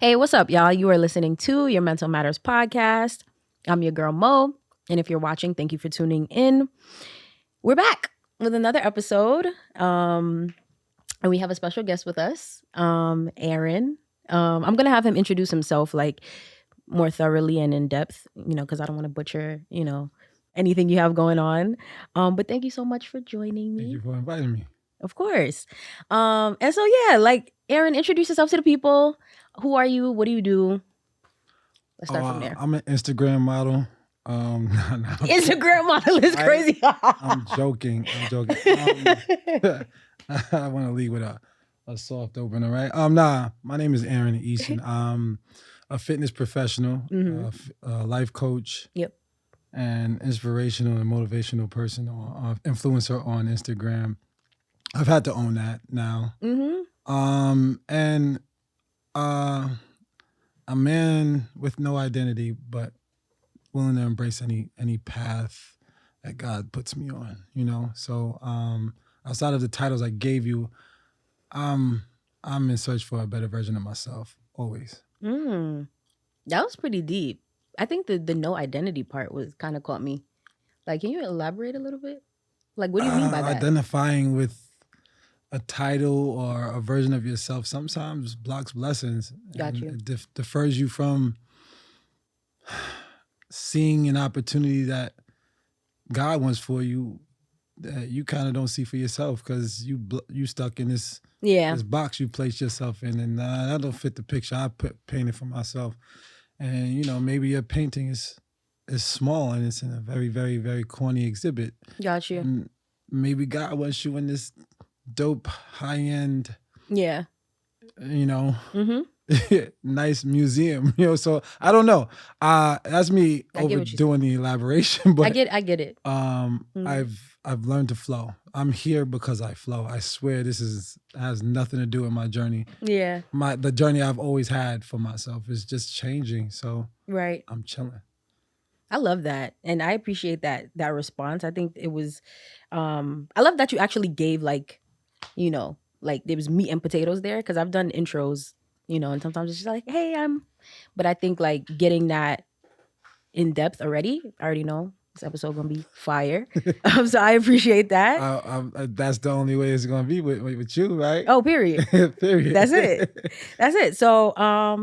Hey, what's up, y'all? You are listening to your Mental Matters podcast. I'm your girl, Mo. And if you're watching, thank you for tuning in. We're back with another episode. And we have a special guest with us, Aaron. I'm going to have him introduce himself like more thoroughly and in depth, because I don't want to butcher, anything you have going on. But thank you so much for joining me. Thank you for inviting me. Of course. And so, yeah, like, Aaron, introduce yourself to the people. Who are you? What do you do? Let's start from there. I'm an Instagram model. Instagram model is crazy. I'm joking. I want to lead with a soft opener, right? My name is Aaron Easton. I'm a fitness professional, a life coach. Yep. And inspirational and motivational person or influencer on Instagram. I've had to own that now. And a man with no identity, but willing to embrace any path that God puts me on, So outside of the titles I gave you, I'm in search for a better version of myself, always. That was pretty deep. I think the no identity part was kind of caught me. Like, can you elaborate a little bit? Like, what do you mean by that? Identifying with a title or a version of yourself sometimes blocks blessings. Got you. It defers you from seeing an opportunity that God wants for you that you kind of don't see for yourself because you stuck in this box you placed yourself in, and that don't fit the picture I painted for myself. And maybe your painting is small and it's in a very, very, very corny exhibit. Got you. And maybe God wants you in this dope, high end, nice museum, So I don't know. That's me overdoing the elaboration, but I get it. I've learned to flow. I'm here because I flow. I swear this has nothing to do with my journey. Yeah. The journey I've always had for myself is just changing. So right. I'm chilling. I love that. And I appreciate that response. I think it was I love that you actually gave like there was meat and potatoes there, because I've done intros, and sometimes it's just like, hey, but I think like getting that in depth already, I already know this episode gonna be fire. So I appreciate that. That's the only way it's gonna be with you, right? Oh, period. Period. That's it. So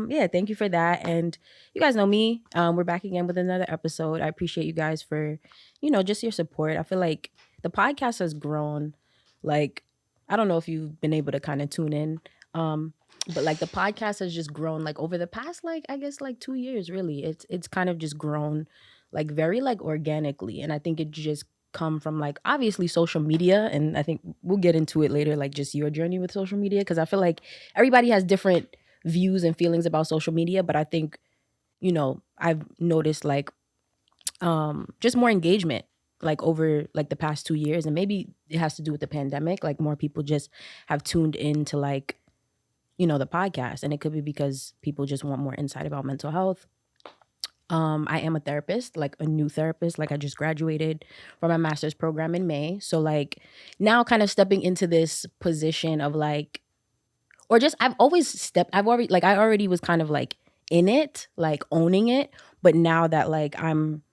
yeah, thank you for that. And you guys know me. We're back again with another episode. I appreciate you guys for, just your support. I feel like the podcast has grown. Like, I don't know if you've been able to kind of tune in. But like the podcast has just grown like over the past, like, I guess like 2 years, really. It's kind of just grown like very like organically. And I think it just come from like obviously social media. And I think we'll get into it later, like just your journey with social media. Cause I feel like everybody has different views and feelings about social media. But I think, I've noticed like just more engagement like over like the past 2 years. And maybe it has to do with the pandemic. Like more people just have tuned into like, the podcast. And it could be because people just want more insight about mental health. I am a therapist, like a new therapist. Like I just graduated from my master's program in May. So like now kind of stepping into this position of like, or just I already was kind of like in it, like owning it. But now that like I'm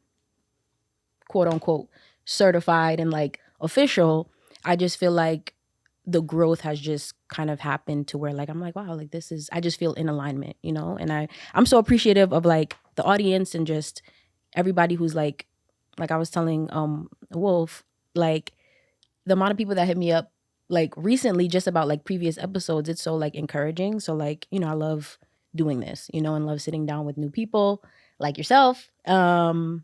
quote unquote certified and like official, I just feel like the growth has just kind of happened to where like I'm like, wow, like I just feel in alignment, and I'm so appreciative of like the audience and just everybody who's like I was telling Wolf, like the amount of people that hit me up like recently just about like previous episodes, it's so like encouraging. So like, I love doing this, and love sitting down with new people like yourself. And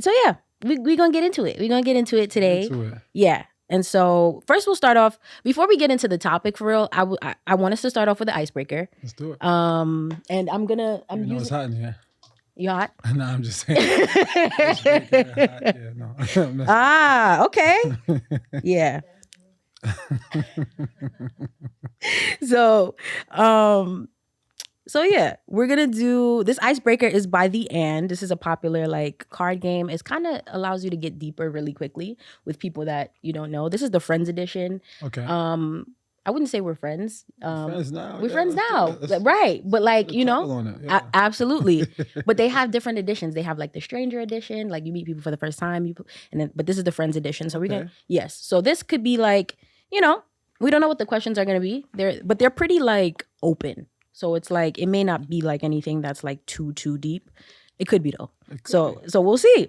so yeah, we're gonna get into it. We're gonna get into it today. Yeah. And so first we'll start off, before we get into the topic for real, I want us to start off with the icebreaker. Let's do it. And I'm it's hot in here. You hot? No, I'm just saying. Yeah, no. Okay. Yeah. So yeah, we're gonna do this. Icebreaker is by The And. This is a popular like card game. It kind of allows you to get deeper really quickly with people that you don't know. This is the Friends edition. Okay. I wouldn't say we're friends. Friends now. We're Yeah, friends let's do now. it. Let's Right. But like, put a you know, title on it. Yeah. absolutely. But they have different editions. They have like the stranger edition, like you meet people for the first time, but this is the friends edition. So we're Okay. gonna, yes. So this could be like, you know, we don't know what the questions are gonna be. But they're pretty like open. So it's like it may not be like anything that's like too deep. It could be though. So we'll see.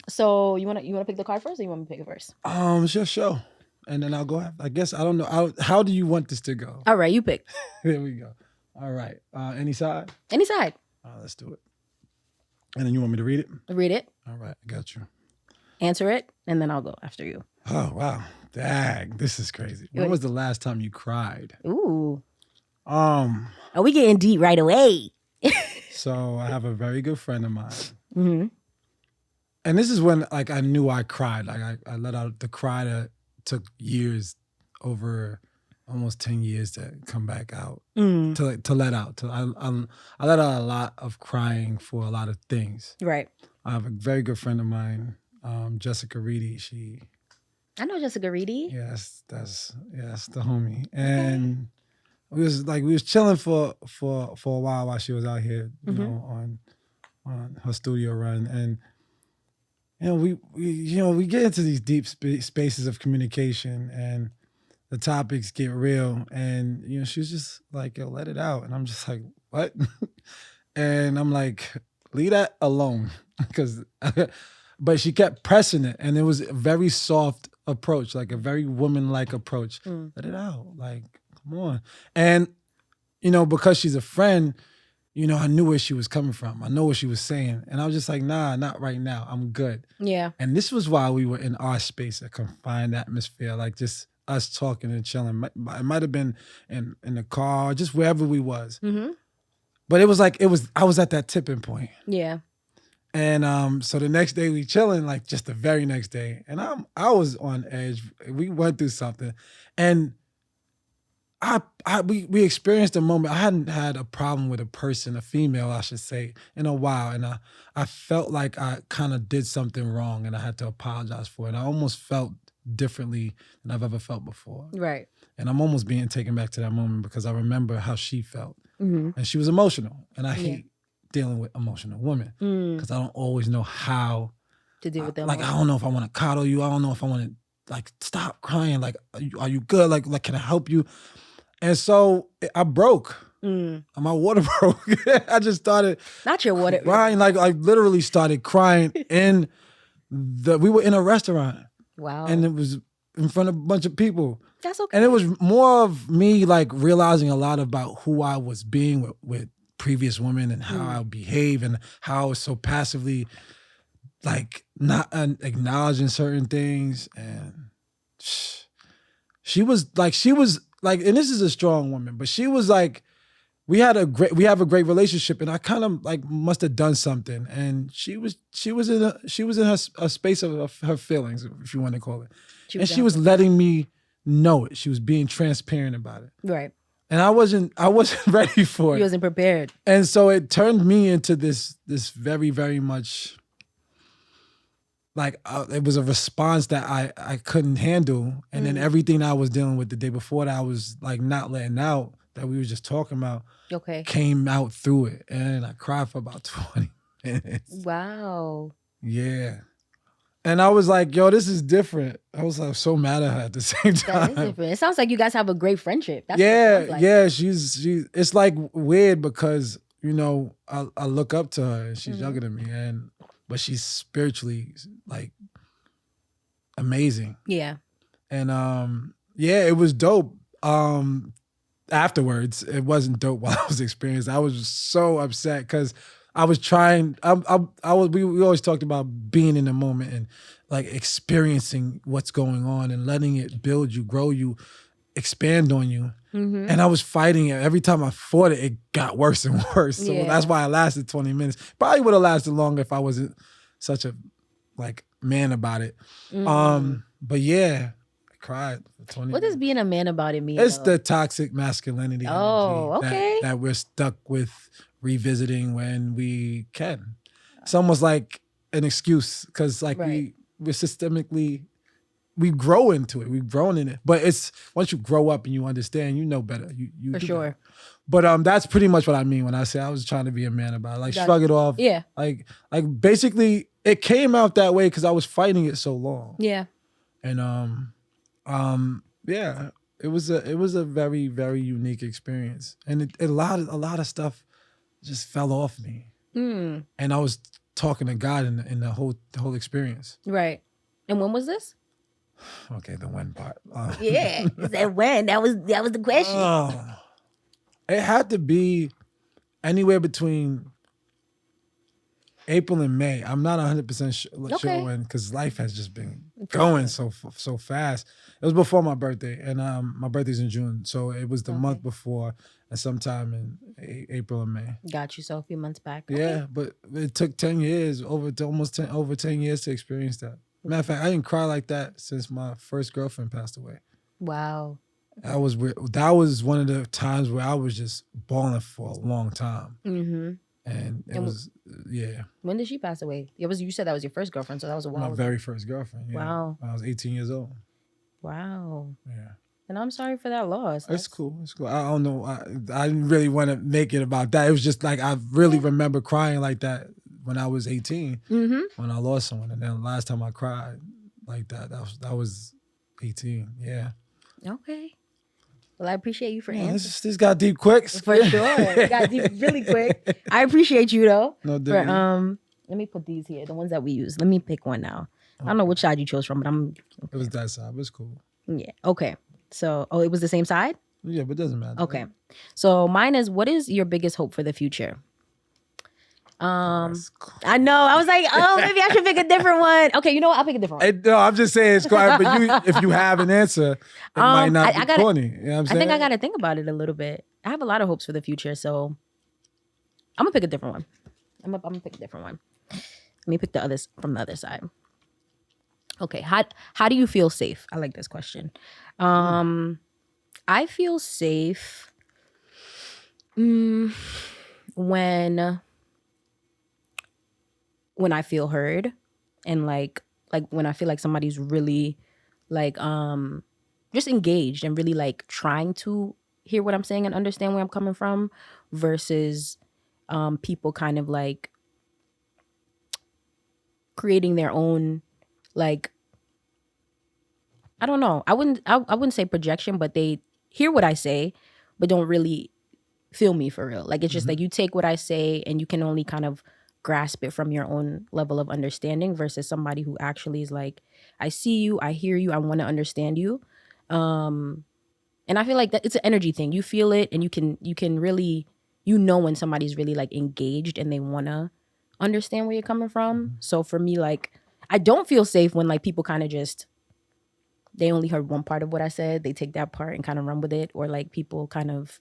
So you wanna pick the card first, or you want me to pick it first? It's your show, and then I'll go. I guess I don't know. How do you want this to go? All right, you pick. There we go. All right. Any side? Any side. Let's do it. And then you want me to read it? Read it. All right, I got you. Answer it, and then I'll go after you. Oh wow, dang, this is crazy. When was the last time you cried? Ooh. Are we getting deep right away? So I have a very good friend of mine. Mm-hmm. And this is when like I knew I cried. Like I let out the cry that took years, over almost 10 years to come back out. To let out. I let out a lot of crying for a lot of things. Right. I have a very good friend of mine, Jessica Reedy. I know Jessica Reedy. Yes, that's the homie. And we was chilling for a while she was out here, you know, on her studio run. And we get into these deep spaces of communication, and the topics get real. And she was just like, "Yo, let it out." And I'm just like, "What?" And I'm like, "Leave that alone," because. But she kept pressing it, and it was a very soft approach, like a very woman-like approach. Let it out, like, come on. And because she's a friend, I knew where she was coming from. I know what she was saying, and I was just like, nah, not right now. I'm good. Yeah. And this was while we were in our space, a confined atmosphere, like just us talking and chilling. It might have been in the car, just wherever we was. Mm-hmm. But I was at that tipping point. Yeah. And so the next day we chilling, like just the very next day, and I was on edge. We went through something, and we experienced a moment. I hadn't had a problem with a person, a female, I should say, in a while, and I felt like I kind of did something wrong, and I had to apologize for it. I almost felt differently than I've ever felt before. Right. And I'm almost being taken back to that moment because I remember how she felt, and she was emotional, and I hate dealing with emotional women because I don't always know how to deal with them. Like, I don't know if I want to coddle you. I don't know if I want to like stop crying. Like, are you good? Like, can I help you? And so I broke. My water broke. I just started not your water crying. Like, I literally started crying we were in a restaurant. Wow. And it was in front of a bunch of people. That's okay. And it was more of me like realizing a lot about who I was being with previous women and how I behave and how I was so passively like not acknowledging certain things. And she was like, and this is a strong woman, but she was like, we have a great relationship, and I kind of like must have done something. And she was in a space of her feelings, if you want to call it. She was letting me know it. She was being transparent about it. Right. And I wasn't ready for it. You wasn't prepared. And so it turned me into this very, very much like it was a response that I couldn't handle. And then everything I was dealing with the day before that I was like not letting out, that we were just talking about, came out through it. And I cried for about 20 minutes. Wow. Yeah. And I was like, yo, this is different. I was like so mad at her at the same time. That is different. It sounds like you guys have a great friendship. That's yeah. She's it's like weird because, I look up to her and she's younger than me, but she's spiritually like amazing. Yeah. And it was dope. Afterwards, it wasn't dope while I was experiencing. I was just so upset because I was trying. We always talked about being in the moment and like experiencing what's going on and letting it build you, grow you, expand on you. And I was fighting it. Every time I fought it, it got worse and worse. So that's why I lasted 20 minutes. Probably would have lasted longer if I wasn't such a like man about it. But yeah, I cried for 20 minutes. What does being a man about it mean? It's the toxic masculinity energy that we're stuck with revisiting when we can. It's almost like an excuse because like we're systemically we grow into it. We've grown in it. But it's once you grow up and you understand, you know better. You for sure. Better. But that's pretty much what I mean when I say I was trying to be a man about it. Like shrug it off. Yeah. Like basically it came out that way because I was fighting it so long. Yeah. And yeah, it was a very, very unique experience. And a lot of stuff just fell off me. And I was talking to God in the whole experience. Right. And when was this? Okay, the when part. Yeah. That when? That was the question. It had to be anywhere between April and May. I'm not 100% sure when, because life has just been going so fast. It was before my birthday, and my birthday's in June, so it was the month before, and sometime in April and May. Got you. So a few months back. Yeah, but it took 10 years, over 10 years to experience that. Matter of fact, I didn't cry like that since my first girlfriend passed away. Wow. That was weird. That was one of the times where I was just bawling for a long time. Mm-hmm. And it was, yeah. When did she pass away? You said that was your first girlfriend, so that was a while. My very first girlfriend. Yeah. Wow. When I was 18 years old. Wow. Yeah. And I'm sorry for that loss. It's cool. It's cool. I don't know. I didn't really want to make it about that. It was just like I really remember crying like that when I was 18, when I lost someone. And then the last time I cried like that was 18. Yeah. Okay. Well, I appreciate you for answering. This got deep quick. For sure. It got deep really quick. I appreciate you though. No, let me put these here, the ones that we use. Let me pick one now. I don't know which side you chose from, but It was that side, but it's cool. Yeah. Okay. So, it was the same side? Yeah, but it doesn't matter. Okay. So mine is, what is your biggest hope for the future? I know. I was like, maybe I should pick a different one. Okay, you know what? I'll pick a different one. No, I'm just saying it's quiet, but if you have an answer, it might not be corny. You know what I'm saying? I think I got to think about it a little bit. I have a lot of hopes for the future, so I'm going to pick a different one. I'm going to pick a different one. Let me pick from the other side. Okay, how do you feel safe? I like this question. I feel safe when I feel heard, and like when I feel like somebody's really like just engaged and really like trying to hear what I'm saying and understand where I'm coming from, versus people kind of like creating their own, like, I don't know. I wouldn't say projection, but they hear what I say, but don't really feel me for real. Like, it's just like you take what I say and you can only kind of grasp it from your own level of understanding, versus somebody who actually is like, I see you, I hear you, I want to understand you. And I feel like that it's an energy thing. You feel it, and you can really, when somebody's really like engaged and they want to understand where you're coming from. So for me, like, I don't feel safe when like people kind of just, they only heard one part of what I said, they take that part and kind of run with it, or like people kind of,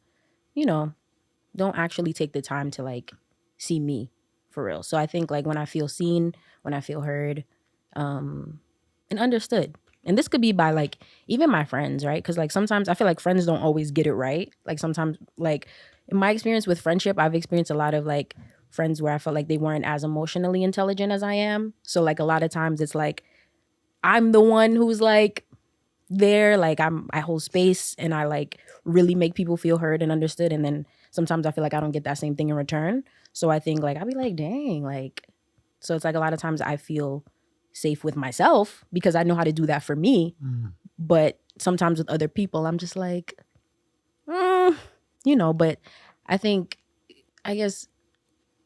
don't actually take the time to like see me for real. So I think like when I feel seen, when I feel heard, and understood, and this could be by like even my friends, right? Because like sometimes I feel like friends don't always get it right. Like sometimes, like in my experience with friendship, I've experienced a lot of like friends where I felt like they weren't as emotionally intelligent as I am. So like a lot of times it's like I'm the one who's like there, like I hold space and I like really make people feel heard and understood, and then sometimes I feel like I don't get that same thing in return. So I think like I'll be like, dang, like, so it's like a lot of times I feel safe with myself because I know how to do that for me. But sometimes with other people, I'm just like, but I guess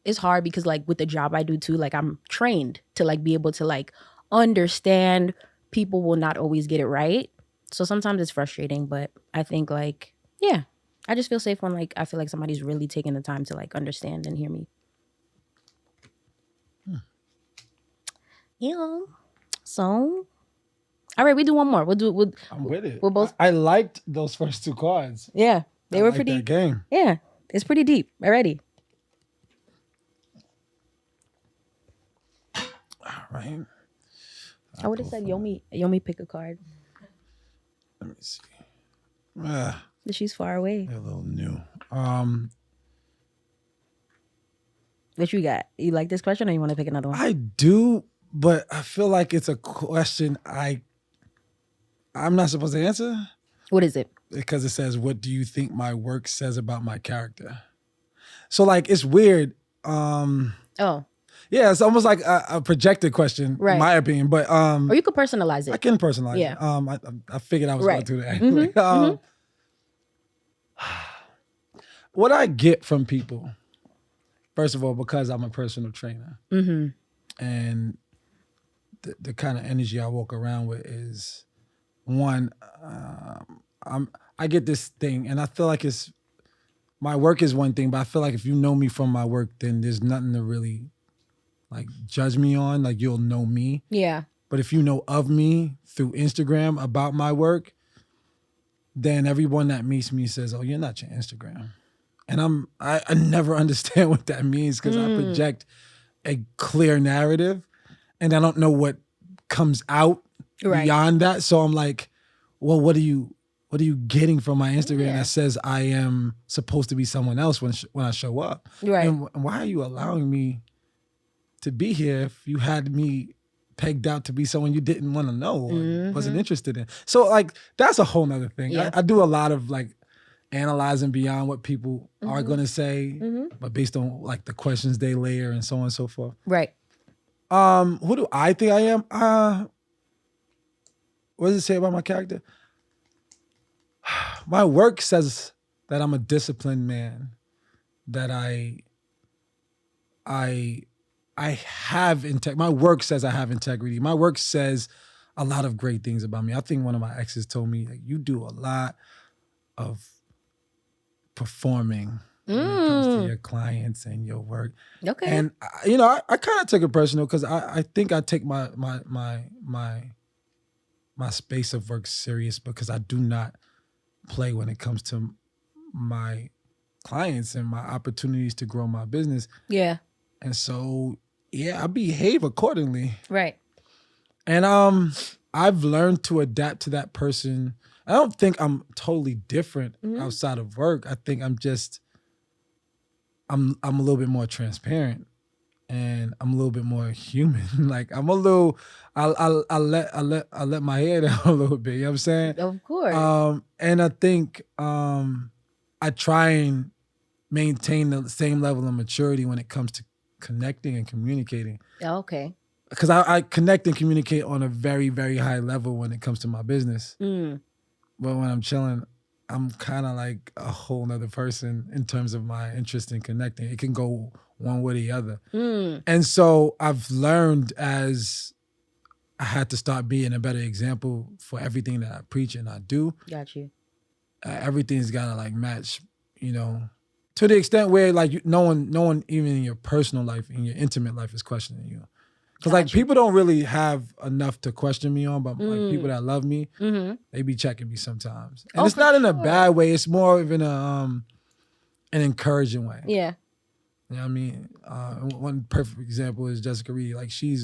it's hard because like with the job I do too, like I'm trained to like be able to like understand people will not always get it right. So sometimes it's frustrating, but I think like, yeah, I just feel safe when like I feel like somebody's really taking the time to like understand and hear me. Yeah. So, all right, we do one more. I'm with it. We'll both. I liked those first two cards. Yeah, they were pretty. That game. Yeah, it's pretty deep already. All right. I would have said Yomi pick a card. Let me see. She's far away. A little new. What you got? You like this question, or you want to pick another one? I do, but I feel like it's a question I I'm not supposed to answer? What is it? Because it says, what do you think my work says about my character? So like, it's weird. Oh. Yeah, it's almost like a projected question, in my opinion. But or you could personalize it. I can personalize it. I figured I was going to do that. Mm-hmm. What I get from people, first of all, because I'm a personal trainer, and the kind of energy I walk around with is, one, I get this thing, and I feel like my work is one thing, but I feel like if you know me from my work, then there's nothing to really like judge me on. Like, you'll know me. Yeah. But if you know of me through Instagram about my work, then everyone that meets me says, oh, you're not your Instagram. And I never understand what that means, because I project a clear narrative and I don't know what comes out beyond that. So I'm like, well, what are you getting from my Instagram that says I am supposed to be someone else when I show up? Right. And why are you allowing me to be here if you had me pegged out to be someone you didn't want to know or wasn't interested in? So like, that's a whole nother thing. I do a lot of like analyzing beyond what people are going to say, but based on like the questions they layer and so on and so forth. Right. Who do I think I am? What does it say about my character? My work says that I'm a disciplined man, that I have integrity. My work says I have integrity. My work says a lot of great things about me. I think one of my exes told me, like, you do a lot of performing when it comes to your clients and your work. Okay. And I kind of took it personal, because I think I take my space of work serious, because I do not play when it comes to my clients and my opportunities to grow my business. Yeah. And so, I behave accordingly. Right. And I've learned to adapt to that person. I don't think I'm totally different outside of work. I think I'm a little bit more transparent, and I'm a little bit more human. Like, I'm a little, I let my hair down a little bit. You know what I'm saying? Of course. And I think I try and maintain the same level of maturity when it comes to connecting and communicating. Okay. Because I connect and communicate on a very, very high level when it comes to my business. But when I'm chilling, I'm kind of like a whole nother person in terms of my interest in connecting. It can go one way or the other. And so I've learned, as I had to start being a better example for everything that I preach and I do. Got you. Everything's got to like match, to the extent where like no one even in your personal life, in your intimate life, is questioning you. Because like, people don't really have enough to question me on, but like, people that love me, they be checking me sometimes. And it's not in a bad way. It's more of in an encouraging way. Yeah. You know what I mean? One perfect example is Jessica Reed. Like, she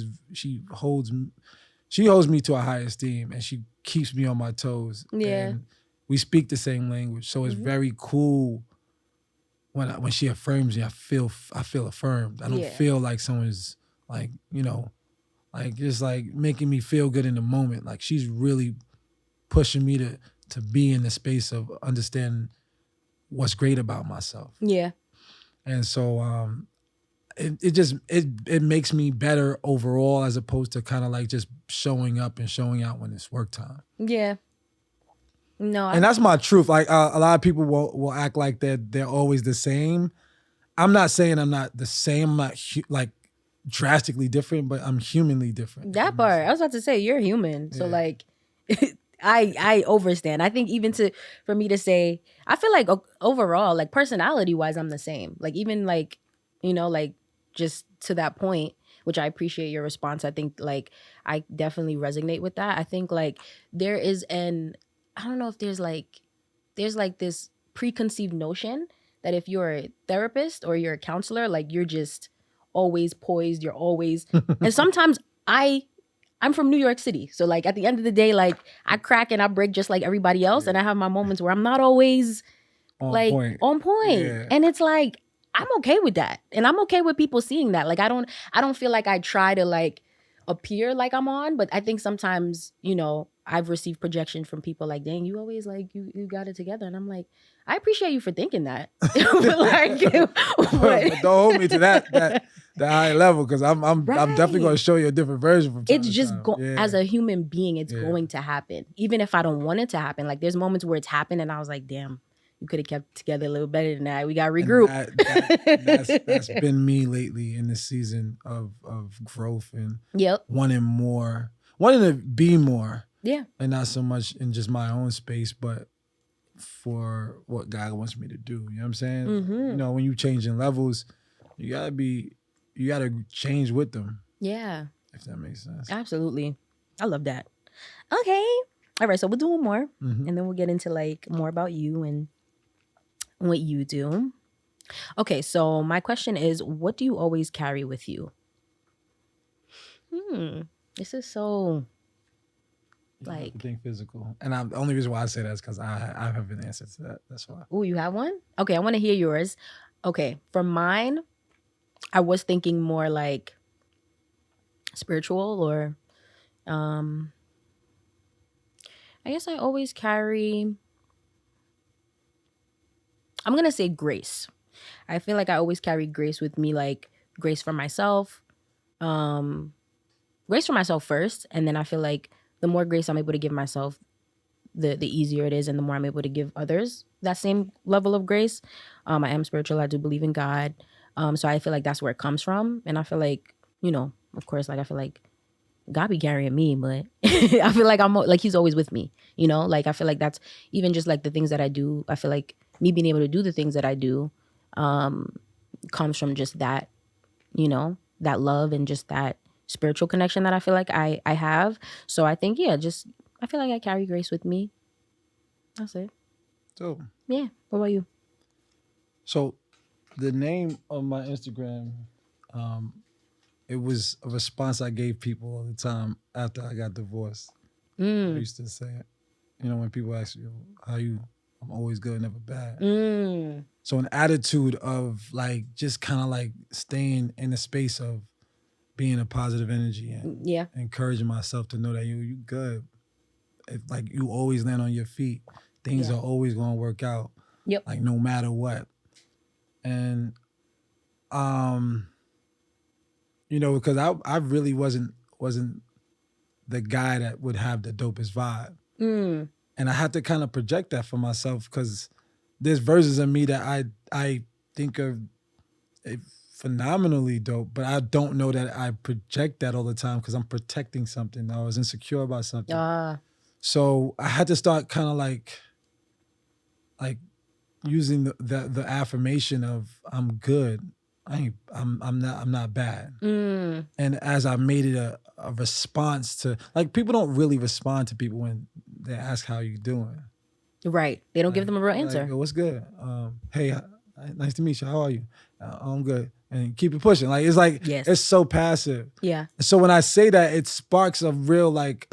holds me to a high esteem, and she keeps me on my toes. Yeah. And we speak the same language. So it's very cool when she affirms me. I feel affirmed. I don't feel like someone's like, like just like making me feel good in the moment. Like, she's really pushing me to be in the space of understanding what's great about myself. Yeah. And so it makes me better overall, as opposed to kind of like just showing up and showing out when it's work time. Yeah. No. And that's my truth. Like, a lot of people will act like they're always the same. I'm not saying I'm not the same. I'm not like drastically different, but I'm humanly different. That part, I was about to say, you're human. So like, I overstand. I think even for me to say, I feel like overall, like personality wise, I'm the same. Like, even like, like just to that point, which I appreciate your response. I think like I definitely resonate with that. I think like there is I don't know if there's like this preconceived notion that if you're a therapist or you're a counselor, like you're just always poised, you're always, and sometimes I'm from New York City. So like at the end of the day, like I crack and I break just like everybody else. And I have my moments where I'm not always on point. Yeah. And it's like, I'm okay with that. And I'm okay with people seeing that. Like, I don't feel like I try to like appear like I'm on, but I think sometimes, I've received projection from people like, dang, you always like, you got it together. And I'm like, I appreciate you for thinking that. But like, but don't hold me to that high level, because I'm definitely going to show you a different version from time it's to just time. as a human being, it's going to happen. Even if I don't want it to happen. Like there's moments where it's happened and I was like, damn, you could have kept together a little better than that. We got regrouped. That's been me lately in this season of growth and wanting to be more. Yeah. And not so much in just my own space, but for what God wants me to do. You know what I'm saying? Mm-hmm. You know, when you changing levels, you gotta change with them. Yeah. If that makes sense. Absolutely. I love that. Okay. All right. So we'll do one more and then we'll get into like more about you and what you do. Okay. So my question is, what do you always carry with you? This is so like think physical. And the only reason why I say that is because I have an answer to that. That's why. Oh, you have one? Okay. I want to hear yours. Okay. For mine, I was thinking more like spiritual or I guess I always carry, I'm going to say grace. I feel like I always carry grace with me, like grace for myself. Grace for myself first. And then I feel like the more grace I'm able to give myself, the easier it is and the more I'm able to give others that same level of grace. I am spiritual. I do believe in God. So I feel like that's where it comes from. And I feel like, you know, of course, like I feel like God be carrying me, but I feel like I'm like he's always with me, you know? Like I feel like that's even just like the things that I do. I feel like me being able to do the things that I do comes from just that, you know, that love and just that spiritual connection that I feel like I have. So I think, yeah, just I feel like I carry grace with me. That's it. So yeah. What about you? So the name of my Instagram, it was a response I gave people all the time after I got divorced. I used to say it. You know, when people ask you, how you, I'm always good, never bad. So an attitude of like, just kind of like staying in the space of being a positive energy and encouraging myself to know that you good. Like you always land on your feet. Things are always going to work out. Yep. Like no matter what. And, you know, because I really wasn't the guy that would have the dopest vibe. And I had to kind of project that for myself because there's versions of me that I think are phenomenally dope, but I don't know that I project that all the time because I'm protecting something. I was insecure about something. So I had to start kind of like using the affirmation of I'm good. I'm not bad. And as I made it a response to, like, people don't really respond to people when they ask how you doing. Right. They don't give them a real answer. Like, what's good? Hey, nice to meet you. How are you? I'm good. And keep it pushing. Like, it's like, it's so passive. Yeah. So when I say that, it sparks a real like,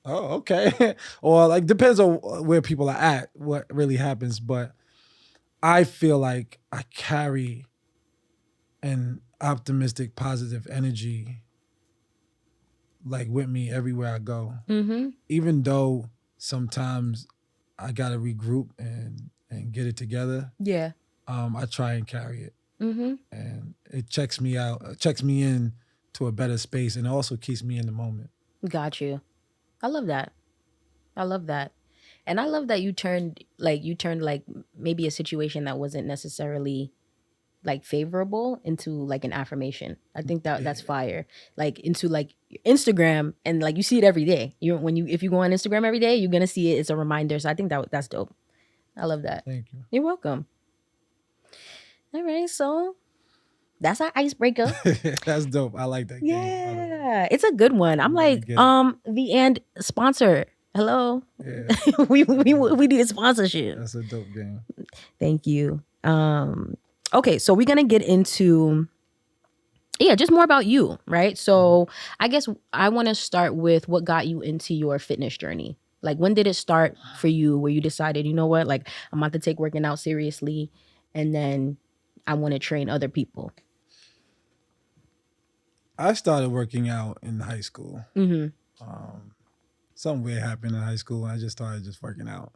oh, okay. Or like, depends on where people are at, what really happens. But I feel like I carry an optimistic, positive energy like with me everywhere I go. Even though sometimes I gotta regroup and get it together. Yeah. I try and carry it. And it checks me in to a better space and also keeps me in the moment. Got you. I love that. And I love that you turned like maybe a situation that wasn't necessarily like favorable into like an affirmation. I think that's fire. Like into like Instagram, and like you see it every day. If you go on Instagram every day, you're gonna see it. It's a reminder. So I think that's dope. I love that. Thank you. You're welcome. All right, so that's our icebreaker. That's dope. I like that game. Yeah, it's a good one. I'm like, the and sponsor. Hello. Yeah. we need a sponsorship. That's a dope game. Thank you. Okay, so we're gonna get into just more about you, right? So I guess I want to start with what got you into your fitness journey. Like, when did it start for you where you decided, you know what, like I'm about to take working out seriously, and then I want to train other people? I started working out in high school. something weird happened in high school, and I just started just working out.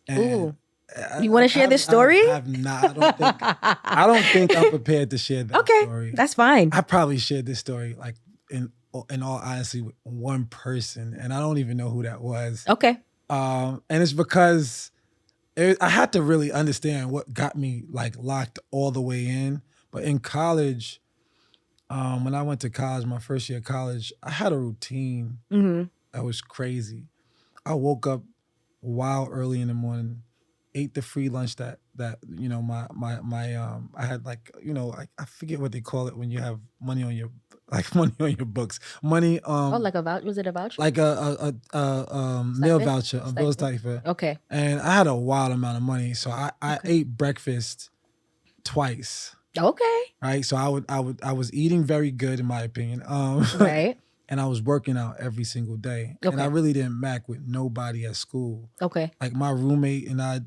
And Ooh. You want to share this story? I have not. I don't think I'm prepared to share that story. That's fine. I probably shared this story like in all honesty with one person, and I don't even know who that was. Okay. And it's because I had to really understand what got me like locked all the way in. But in college, when I went to college, my first year of college, I had a routine that was crazy. I woke up wild early in the morning, ate the free lunch that you know my I had like, you know, I forget what they call it when you have money on your books. Money like a voucher, was it a voucher? Like a meal voucher of those type of. Okay. And I had a wild amount of money, so I ate breakfast twice. Okay. Right? So I was eating very good in my opinion. Right. And I was working out every single day. Okay. And I really didn't mac with nobody at school. Okay. Like my roommate and I,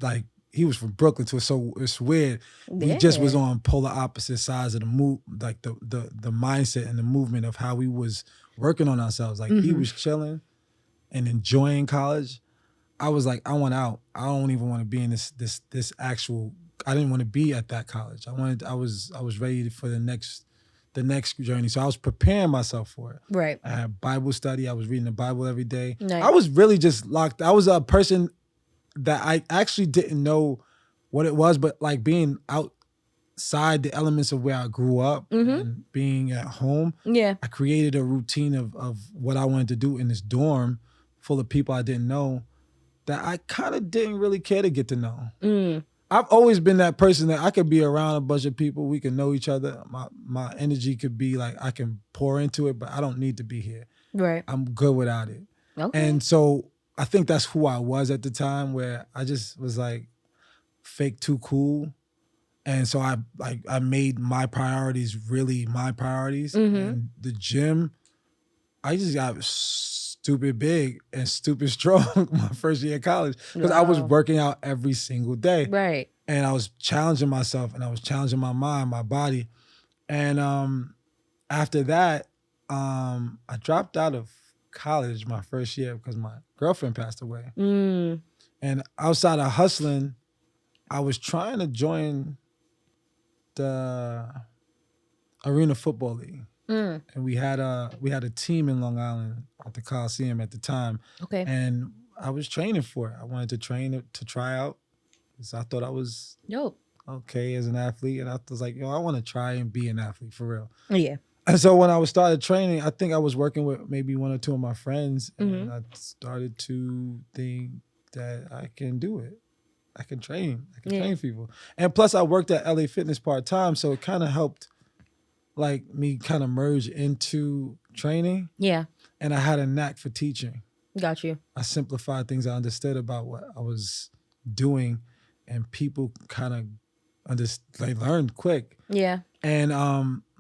like, he was from Brooklyn too, so it's weird. Yeah. We just was on polar opposite sides of the move, like the mindset and the movement of how we was working on ourselves. Like he was chilling and enjoying college. I was like, I want out. I don't even want to be in this actual. I didn't want to be at that college. I was ready for the next journey. So I was preparing myself for it. Right. I had Bible study. I was reading the Bible every day. Nice. I was really just locked. I was a person that I actually didn't know what it was, but like being outside the elements of where I grew up and being at home, I created a routine of what I wanted to do in this dorm full of people I didn't know that I kind of didn't really care to get to know. I've always been that person that I could be around a bunch of people. We can know each other. My energy could be like, I can pour into it, but I don't need to be here. Right. I'm good without it. Okay. And so I think that's who I was at the time, where I just was like fake too cool. And so I made my priorities really my priorities. And the gym, I just got stupid big and stupid strong my first year of college because I was working out every single day. Right. And I was challenging myself and I was challenging my mind, my body. And after that, I dropped out of college my first year because my girlfriend passed away. And outside of hustling, I was trying to join the Arena Football League. And we had a team in Long Island at the Coliseum at the time. Okay. And I was training for it. I wanted to train to try out because I thought I was okay as an athlete. And I was like, I want to try and be an athlete for real. Yeah. And so when I started training, I think I was working with maybe one or two of my friends. And I started to think that I can do it. I can train. I can train people. And plus I worked at LA Fitness part-time. So it kind of helped like me kind of merge into training. Yeah. And I had a knack for teaching. Got you. I simplified things I understood about what I was doing, and people kind of they learned quick. Yeah. And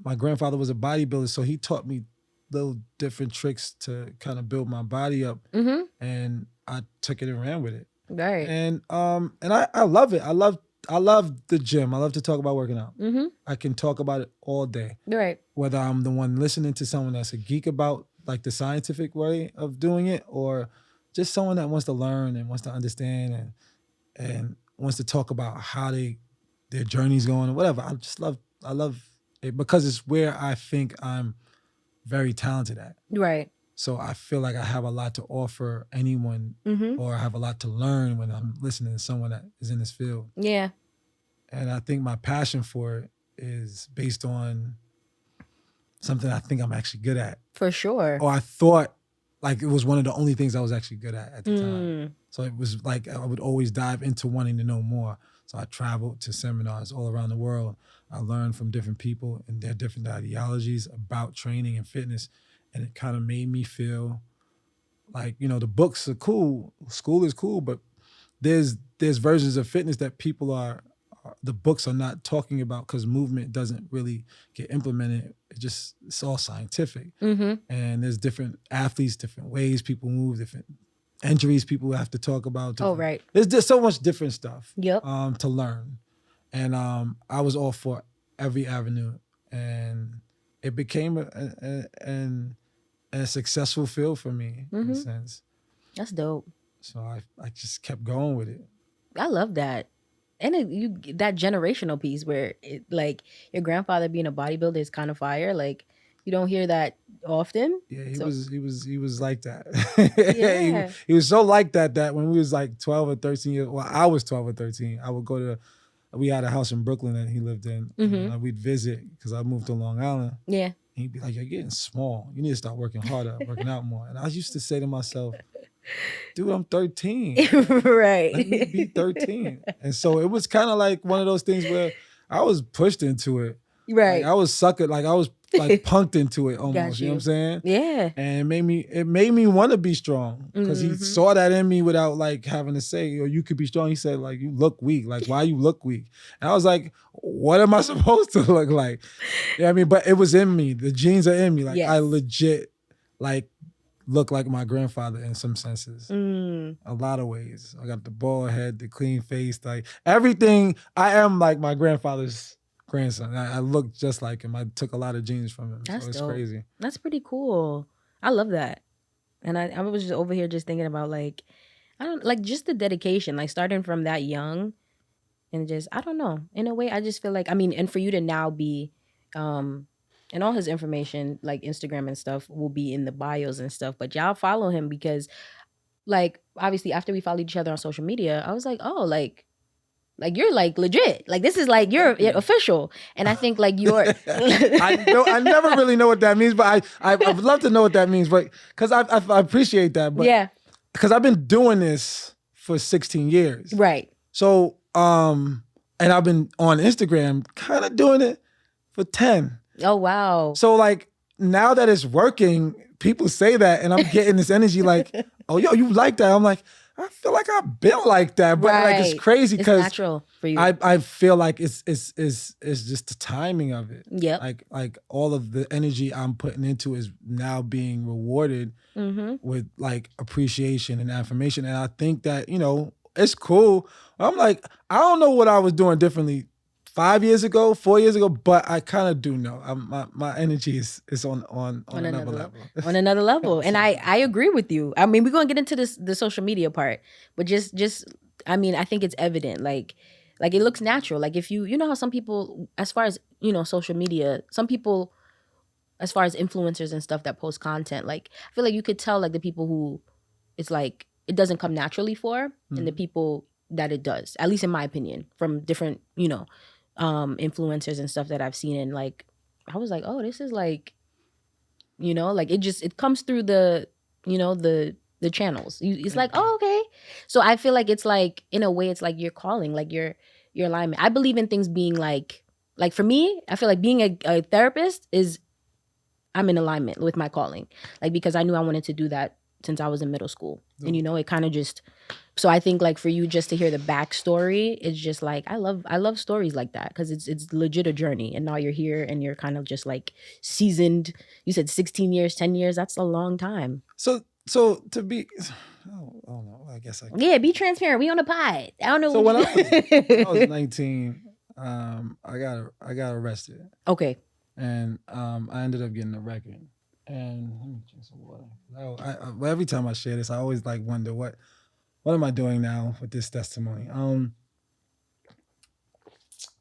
my grandfather was a bodybuilder, so he taught me little different tricks to kind of build my body up. And I took it and ran with it. Right. And I love it. I love the gym. I love to talk about working out. I can talk about it all day. Right. Whether I'm the one listening to someone that's a geek about like the scientific way of doing it, or just someone that wants to learn and wants to understand and wants to talk about how their journey's going or whatever. I love it because it's where I think I'm very talented at. Right. So I feel like I have a lot to offer anyone, or I have a lot to learn when I'm listening to someone that is in this field. Yeah. And I think my passion for it is based on something I think I'm actually good at. For sure. Or I thought like it was one of the only things I was actually good at the time. So it was like I would always dive into wanting to know more. So I traveled to seminars all around the world. I learned from different people and their different ideologies about training and fitness. And it kind of made me feel like, the books are cool, school is cool, but there's versions of fitness that people the books are not talking about because movement doesn't really get implemented. It's all scientific. And there's different athletes, different ways people move, different injuries people have to talk about. Oh, right. There's just so much different stuff to learn. And I was all for every avenue. And it became an a successful field for me in a sense. That's dope. So I just kept going with it. I love that. And that generational piece where like your grandfather being a bodybuilder is kind of fire. Like you don't hear that often. Yeah, he was like that. Yeah. he was so like that when we was like 12 or 13 years. Well, I was 12 or 13. I would go to. We had a house in Brooklyn that he lived in. And we'd visit because I moved to Long Island. Yeah. And he'd be like, "You're getting small. You need to start working harder, working out more." And I used to say to myself, "Dude, I'm 13. Right. Let me be 13." And so it was kind of like one of those things where I was pushed into it. Right. Like I was suckered. Like I was like punked into it almost. You know what I'm saying? Yeah. And it made me want to be strong because he saw that in me without like having to say, "You could be strong." He said, like, "You look weak. Like, why you look weak?" And I was like, "What am I supposed to look like?" Yeah, I mean, but it was in me. The genes are in me. Like I legit like look like my grandfather in some senses. A lot of ways. I got the bald head, the clean face, like everything. I am like my grandfather's grandson. I look just like him. I took a lot of genes from him. That's so it's dope. crazy. That's pretty cool. I love that. And I was just over here just thinking about like, I don't like just the dedication, like starting from that young and just, I don't know, in a way, I just feel like, I mean, and for you to now be, and all his information, like Instagram and stuff will be in the bios and stuff, but y'all follow him because like, obviously after we followed each other on social media, I was like, oh, like you're like legit. Like this is like you're official. And I think like you're I never really know what that means, but I would love to know what that means. But because I appreciate that. But yeah. Because I've been doing this for 16 years. Right. So and I've been on Instagram kind of doing it for 10. Oh wow. So like now that it's working, people say that and I'm getting this energy like, "Oh yo, you like that?" I'm like, I feel like I've been like that, but like it's crazy because natural for you. I feel like it's just the timing of it. Yeah. Like all of the energy I'm putting into is now being rewarded with like appreciation and affirmation, and I think that it's cool. I'm like I don't know what I was doing differently 5 years ago, 4 years ago, but I kind of do know. My energy is on another level. On another level. And I agree with you. I mean, we're going to get into the social media part, but just I mean, I think it's evident. Like it looks natural. Like if you know how some people, as far as, social media, some people, as far as influencers and stuff that post content, like I feel like you could tell like the people who it's like, it doesn't come naturally for and the people that it does, at least in my opinion, from different, influencers and stuff that I've seen, and like I was like, oh, this is like, like it comes through the the channels. It's like, oh, okay. So I feel like it's like in a way it's like your calling, like your alignment. I believe in things being like for me, I feel like being a therapist is I'm in alignment with my calling, like because I knew I wanted to do that since I was in middle school, and it kind of just. So I think like for you just to hear the backstory, it's just like I love stories like that because it's legit a journey, and now you're here and you're kind of just like seasoned. You said 16 years, 10 years. That's a long time. So to be, oh no, I guess yeah, be transparent. We on the pod. I don't know. So when I was 19, I got arrested. Okay. And I ended up getting a record. And let me drink some water. Every time I share this, I always like wonder what am I doing now with this testimony?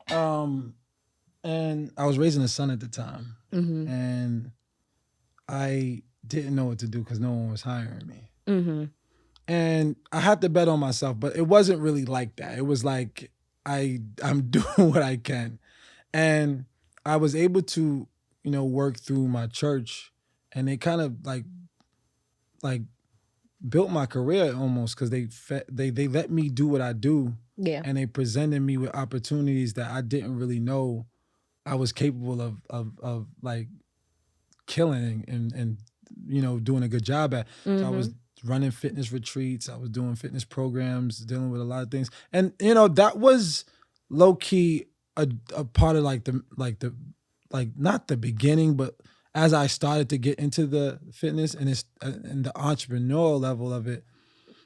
And I was raising a son at the time, and I didn't know what to do because no one was hiring me. And I had to bet on myself, but it wasn't really like that. It was like I'm doing what I can, and I was able to work through my church, and they kind of like built my career almost because they let me do what I do. Yeah. And they presented me with opportunities that I didn't really know I was capable of like killing and doing a good job at. So I was running fitness retreats, I was doing fitness programs, dealing with a lot of things. And that was low key a part of like the not the beginning, but as I started to get into the fitness and the entrepreneurial level of it,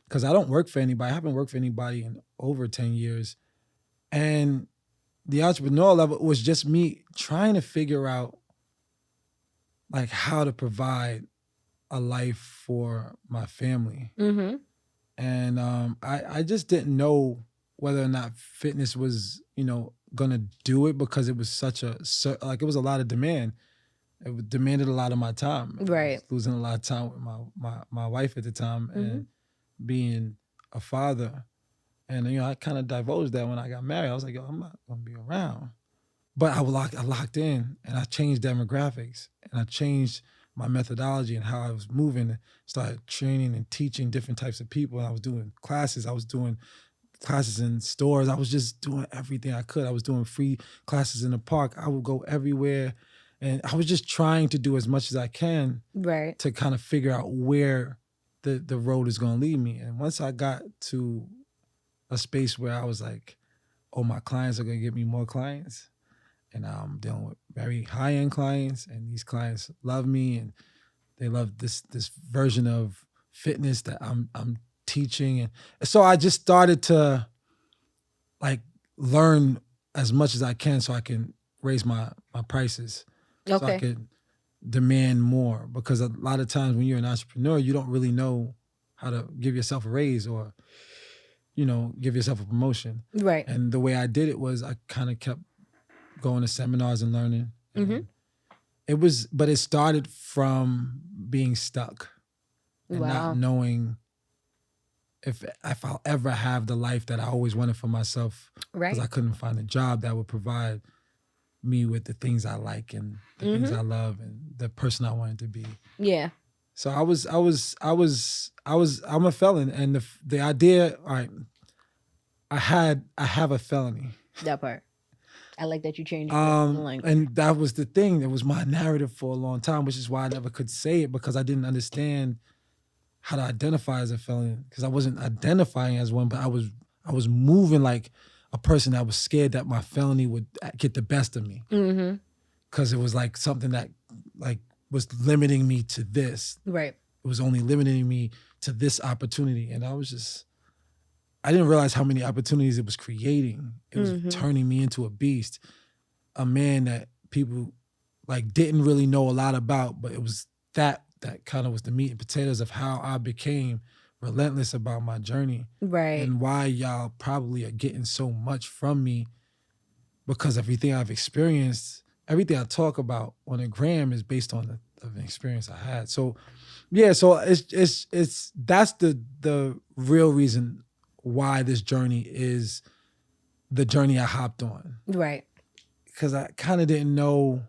because I don't work for anybody. I haven't worked for anybody in over 10 years. And the entrepreneurial level was just me trying to figure out like how to provide a life for my family. Mm-hmm. And I just didn't know whether or not fitness was, gonna do it, because it was such it was a lot of demand. It demanded a lot of my time. Right. I was losing a lot of time with my wife at the time, mm-hmm. and being a father. And I kind of divulged that when I got married. I was like, yo, I'm not gonna be around. But I locked in, and I changed demographics, and I changed my methodology and how I was moving. Started training and teaching different types of people. And I was doing classes. I was doing classes in stores. I was just doing everything I could. I was doing free classes in the park. I would go everywhere. And I was just trying to do as much as I can, right, to kind of figure out where the road is going to lead me. And once I got to a space where I was like, oh, my clients are going to give me more clients. And I'm dealing with very high-end clients, and these clients love me, and they love this version of fitness that I'm teaching. And so I just started to like learn as much as I can so I can raise my prices. Okay. So I could demand more, because a lot of times when you're an entrepreneur, you don't really know how to give yourself a raise or, give yourself a promotion. Right. And the way I did it was I kind of kept going to seminars and learning. Mm-hmm. But it started from being stuck and not knowing if I'll ever have the life that I always wanted for myself. Right. Because I couldn't find a job that would provide me with the things I like and the mm-hmm. things I love and the person I wanted to be. Yeah. So I'm a felon, and the idea, all right, I have a felony. That part. I like that you changed the language. And that was the thing. It was my narrative for a long time, which is why I never could say it, because I didn't understand how to identify as a felon, because I wasn't identifying as one, but I was moving like a person that was scared that my felony would get the best of me. Mm-hmm. Because it was like something that like was limiting me to this. Right. It was only limiting me to this opportunity. And I didn't realize how many opportunities it was creating. It was mm-hmm. turning me into a beast, a man that people like didn't really know a lot about, but it was that kind of was the meat and potatoes of how I became relentless about my journey. Right. And why y'all probably are getting so much from me, because everything I've experienced, everything I talk about on the gram is based on the experience I had. So yeah, so it's that's the real reason why this journey is the journey I hopped on. Right. Because I kind of didn't know.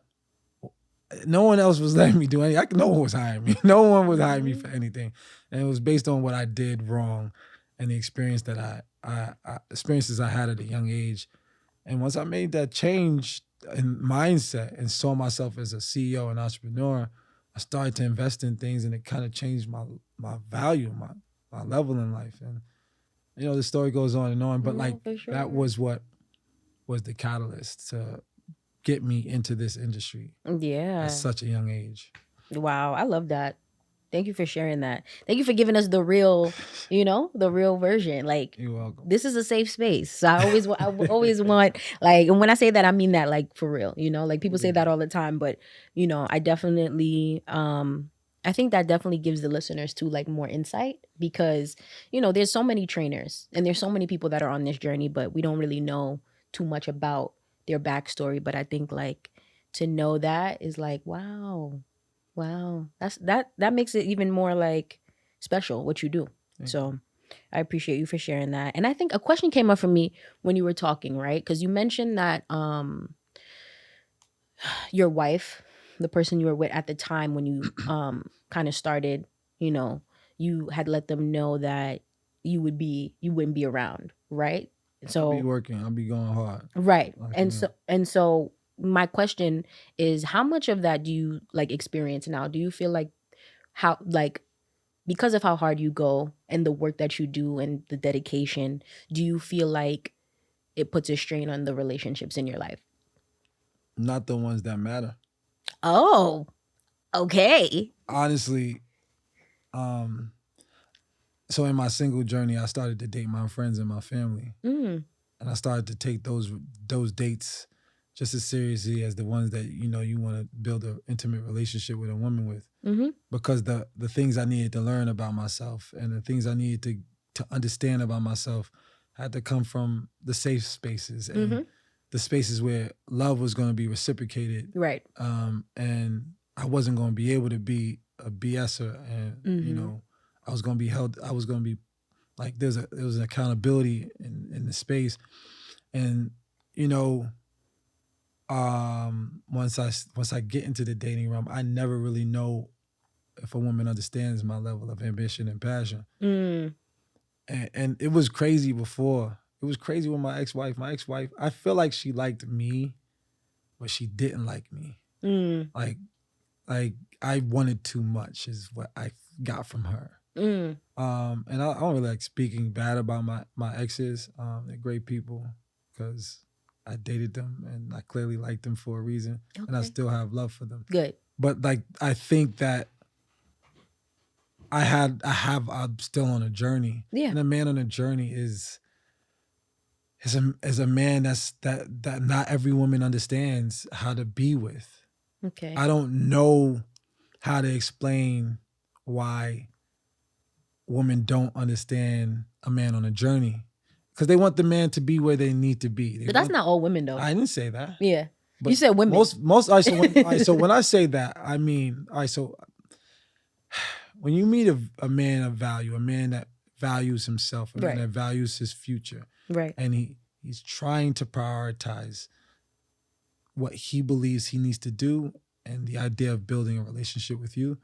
No one else was letting me do anything. No one was hiring me. No one was hiring me for anything. And it was based on what I did wrong and the experience that experiences I had at a young age. And once I made that change in mindset and saw myself as a CEO and entrepreneur, I started to invest in things, and it kind of changed my value, my level in life. And the story goes on and on, but sure. That was what was the catalyst to get me into this industry. Yeah. At such a young age. Wow. I love that. Thank you for sharing that. Thank you for giving us the real, the real version. Like, you're welcome. This is a safe space. So I always want, like, and when I say that, I mean that, like, for real, like people say that all the time, but, I definitely, I think that definitely gives the listeners too, like, more insight, because, there's so many trainers and there's so many people that are on this journey, but we don't really know too much about their backstory. But I think, like, to know that is like, wow, that makes it even more, like, special what you do. So I appreciate you for sharing that. And I think a question came up for me when you were talking, right? Because you mentioned that your wife, the person you were with at the time when you kind of started, you had let them know that you wouldn't be around, right? So I'll be working, I'll be going hard. Right. And so my question is, how much of that do you, like, experience now? Do you feel like because of how hard you go and the work that you do and the dedication, do you feel like it puts a strain on the relationships in your life? Not the ones that matter. Oh, okay. Honestly, so in my single journey, I started to date my friends and my family. Mm. And I started to take those dates just as seriously as the ones that you want to build an intimate relationship with a woman with. Mm-hmm. Because the things I needed to learn about myself and the things I needed to understand about myself had to come from the safe spaces and the spaces where love was going to be reciprocated. Right. And I wasn't going to be able to be a BSer, and I was going to be held. I was going to be like there was an accountability in the space, and once I get into the dating realm, I never really know if a woman understands my level of ambition and passion. And it was crazy before. It was crazy with my ex-wife. My ex-wife, I feel like she liked me, but she didn't like me. Like I wanted too much is what I got from her. And I don't really like speaking bad about my exes. They're great people because I dated them and I clearly liked them for a reason. Okay. And I still have love for them. Good. But like I think that I'm still on a journey. Yeah. And a man on a journey is a man that not every woman understands how to be with. Okay. I don't know how to explain why women don't understand a man on a journey. Because they want the man to be where they need to be. But that's not all women though. I didn't say that. Yeah. But you said women. Most so when I say that, I mean, so when you meet a man of value, a man that values himself, a man that values his future, right, and he's trying to prioritize what he believes he needs to do and the idea of building a relationship with you,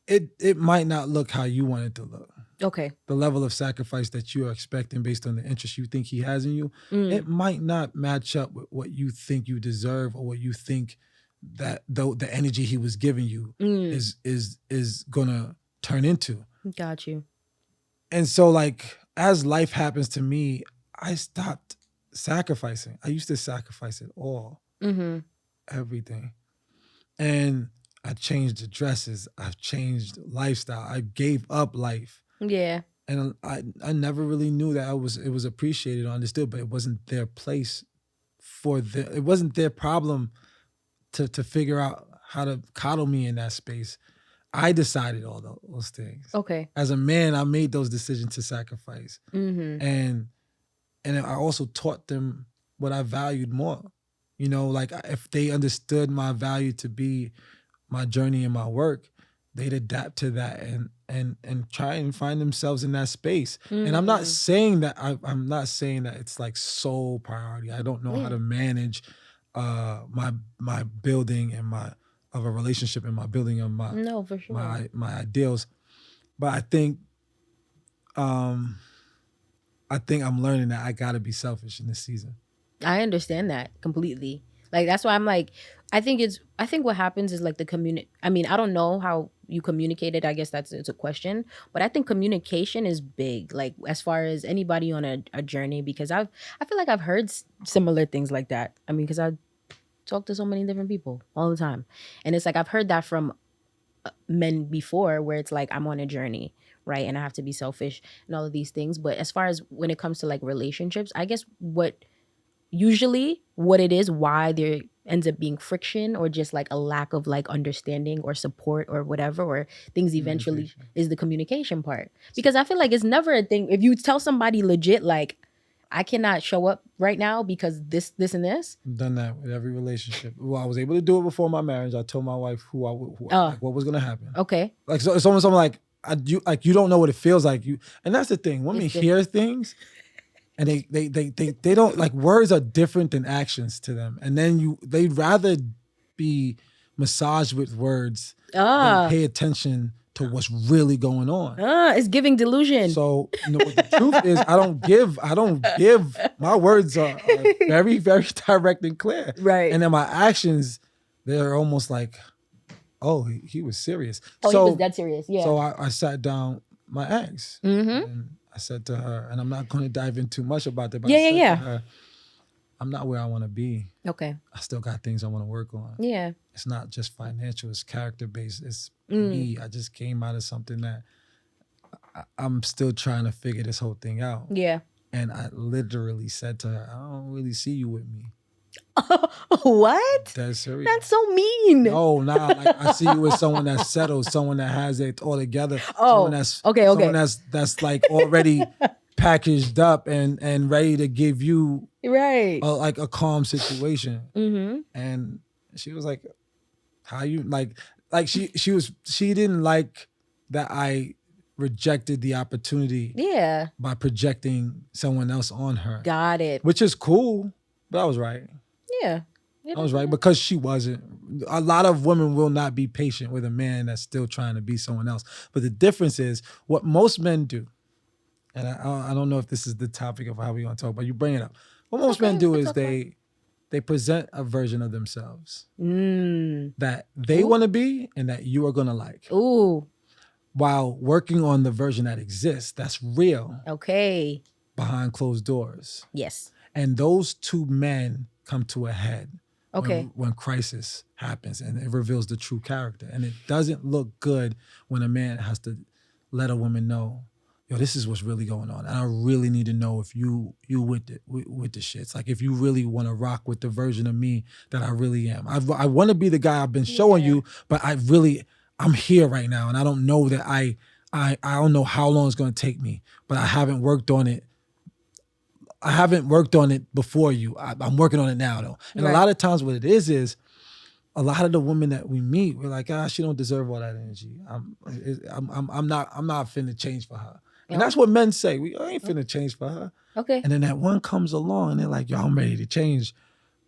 it might not look how you want it to look. Okay. The level of sacrifice that you are expecting based on the interest you think he has in you, it might not match up with what you think you deserve or what you think that the energy he was giving you is gonna turn into. Got you. And so like as life happens to me, I stopped sacrificing. I used to sacrifice it all. Everything. And I changed the dresses. I've changed lifestyle. I gave up life. Yeah. And I never really knew that it was appreciated or understood, but it wasn't their place it wasn't their problem to figure out how to coddle me in that space. I decided all those things. Okay. As a man, I made those decisions to sacrifice. And I also taught them what I valued more. Like if they understood my value to be my journey and my work, they'd adapt to that and try and find themselves in that space. And I'm not saying that I'm not saying that it's like sole priority. I don't know how to manage my building and of a relationship and my building of my for sure. my ideals. But I think I'm learning that I gotta be selfish in this season. I understand that completely. Like that's why I'm like, I think what happens is like I mean, I don't know how you communicated. I guess it's a question, but I think communication is big. Like as far as anybody on a journey, because I feel like I've heard similar things like that. I mean, because I talk to so many different people all the time, and it's like I've heard that from men before, where it's like I'm on a journey, right, and I have to be selfish and all of these things. But as far as when it comes to like relationships, I guess usually what it is, why there ends up being friction or just like a lack of like understanding or support or whatever, or things eventually is the communication part. Because I feel like it's never a thing. If you tell somebody legit, like, I cannot show up right now because this, and this. I've done that with every relationship. Well, I was able to do it before my marriage. I told my wife like, what was going to happen. Okay. Like, so it's almost something like, you don't know what it feels like. And that's the thing. Women hear things and they don't, like, words are different than actions to them. And then they'd rather be massaged with words than pay attention to what's really going on. It's giving delusion. So what the truth is, I don't give. My words are very, very direct and clear. Right. And then my actions, they're almost like, oh, he was serious. Oh, so, he was dead serious. Yeah. So I sat down my ex and I said to her, and I'm not going to dive in too much about that, but I said to her, I'm not where I want to be. Okay. I still got things I want to work on. Yeah. It's not just financial, it's character based. It's me. I just came out of something that I'm still trying to figure this whole thing out. Yeah. And I literally said to her, I don't really see you with me. What? That's serious. That's so mean. Oh, nah. Like I see you with someone that's settled, someone that has it all together. Oh, someone that's like already packaged up and ready to give you right, like a calm situation. Mm-hmm. And she was like, "How you like she didn't like that I rejected the opportunity by projecting someone else on her. Got it. Which is cool, but I was right. Yeah. I was right because she wasn't. A lot of women will not be patient with a man that's still trying to be someone else. But the difference is what most men do, and I don't know if this is the topic of how we're going to talk, but you bring it up. What most men do is they present a version of themselves that they want to be and that you are going to like. Ooh. While working on the version that exists, that's real. Okay. Behind closed doors. Yes. And those two men come to a head. Okay. When crisis happens and it reveals the true character. And it doesn't look good when a man has to let a woman know, yo, this is what's really going on. And I really need to know if you with the shits. Like if you really want to rock with the version of me that I really am. I want to be the guy I've been showing you, but I'm here right now. And I don't know that I don't know how long it's going to take me, but I haven't worked on it. I haven't worked on it before you. I'm working on it now though. And a lot of times what it is a lot of the women that we meet, we're like, she don't deserve all that energy. I'm not finna change for her. And that's what men say. I ain't finna change for her. Okay. And then that one comes along and they're like, yo, I'm ready to change.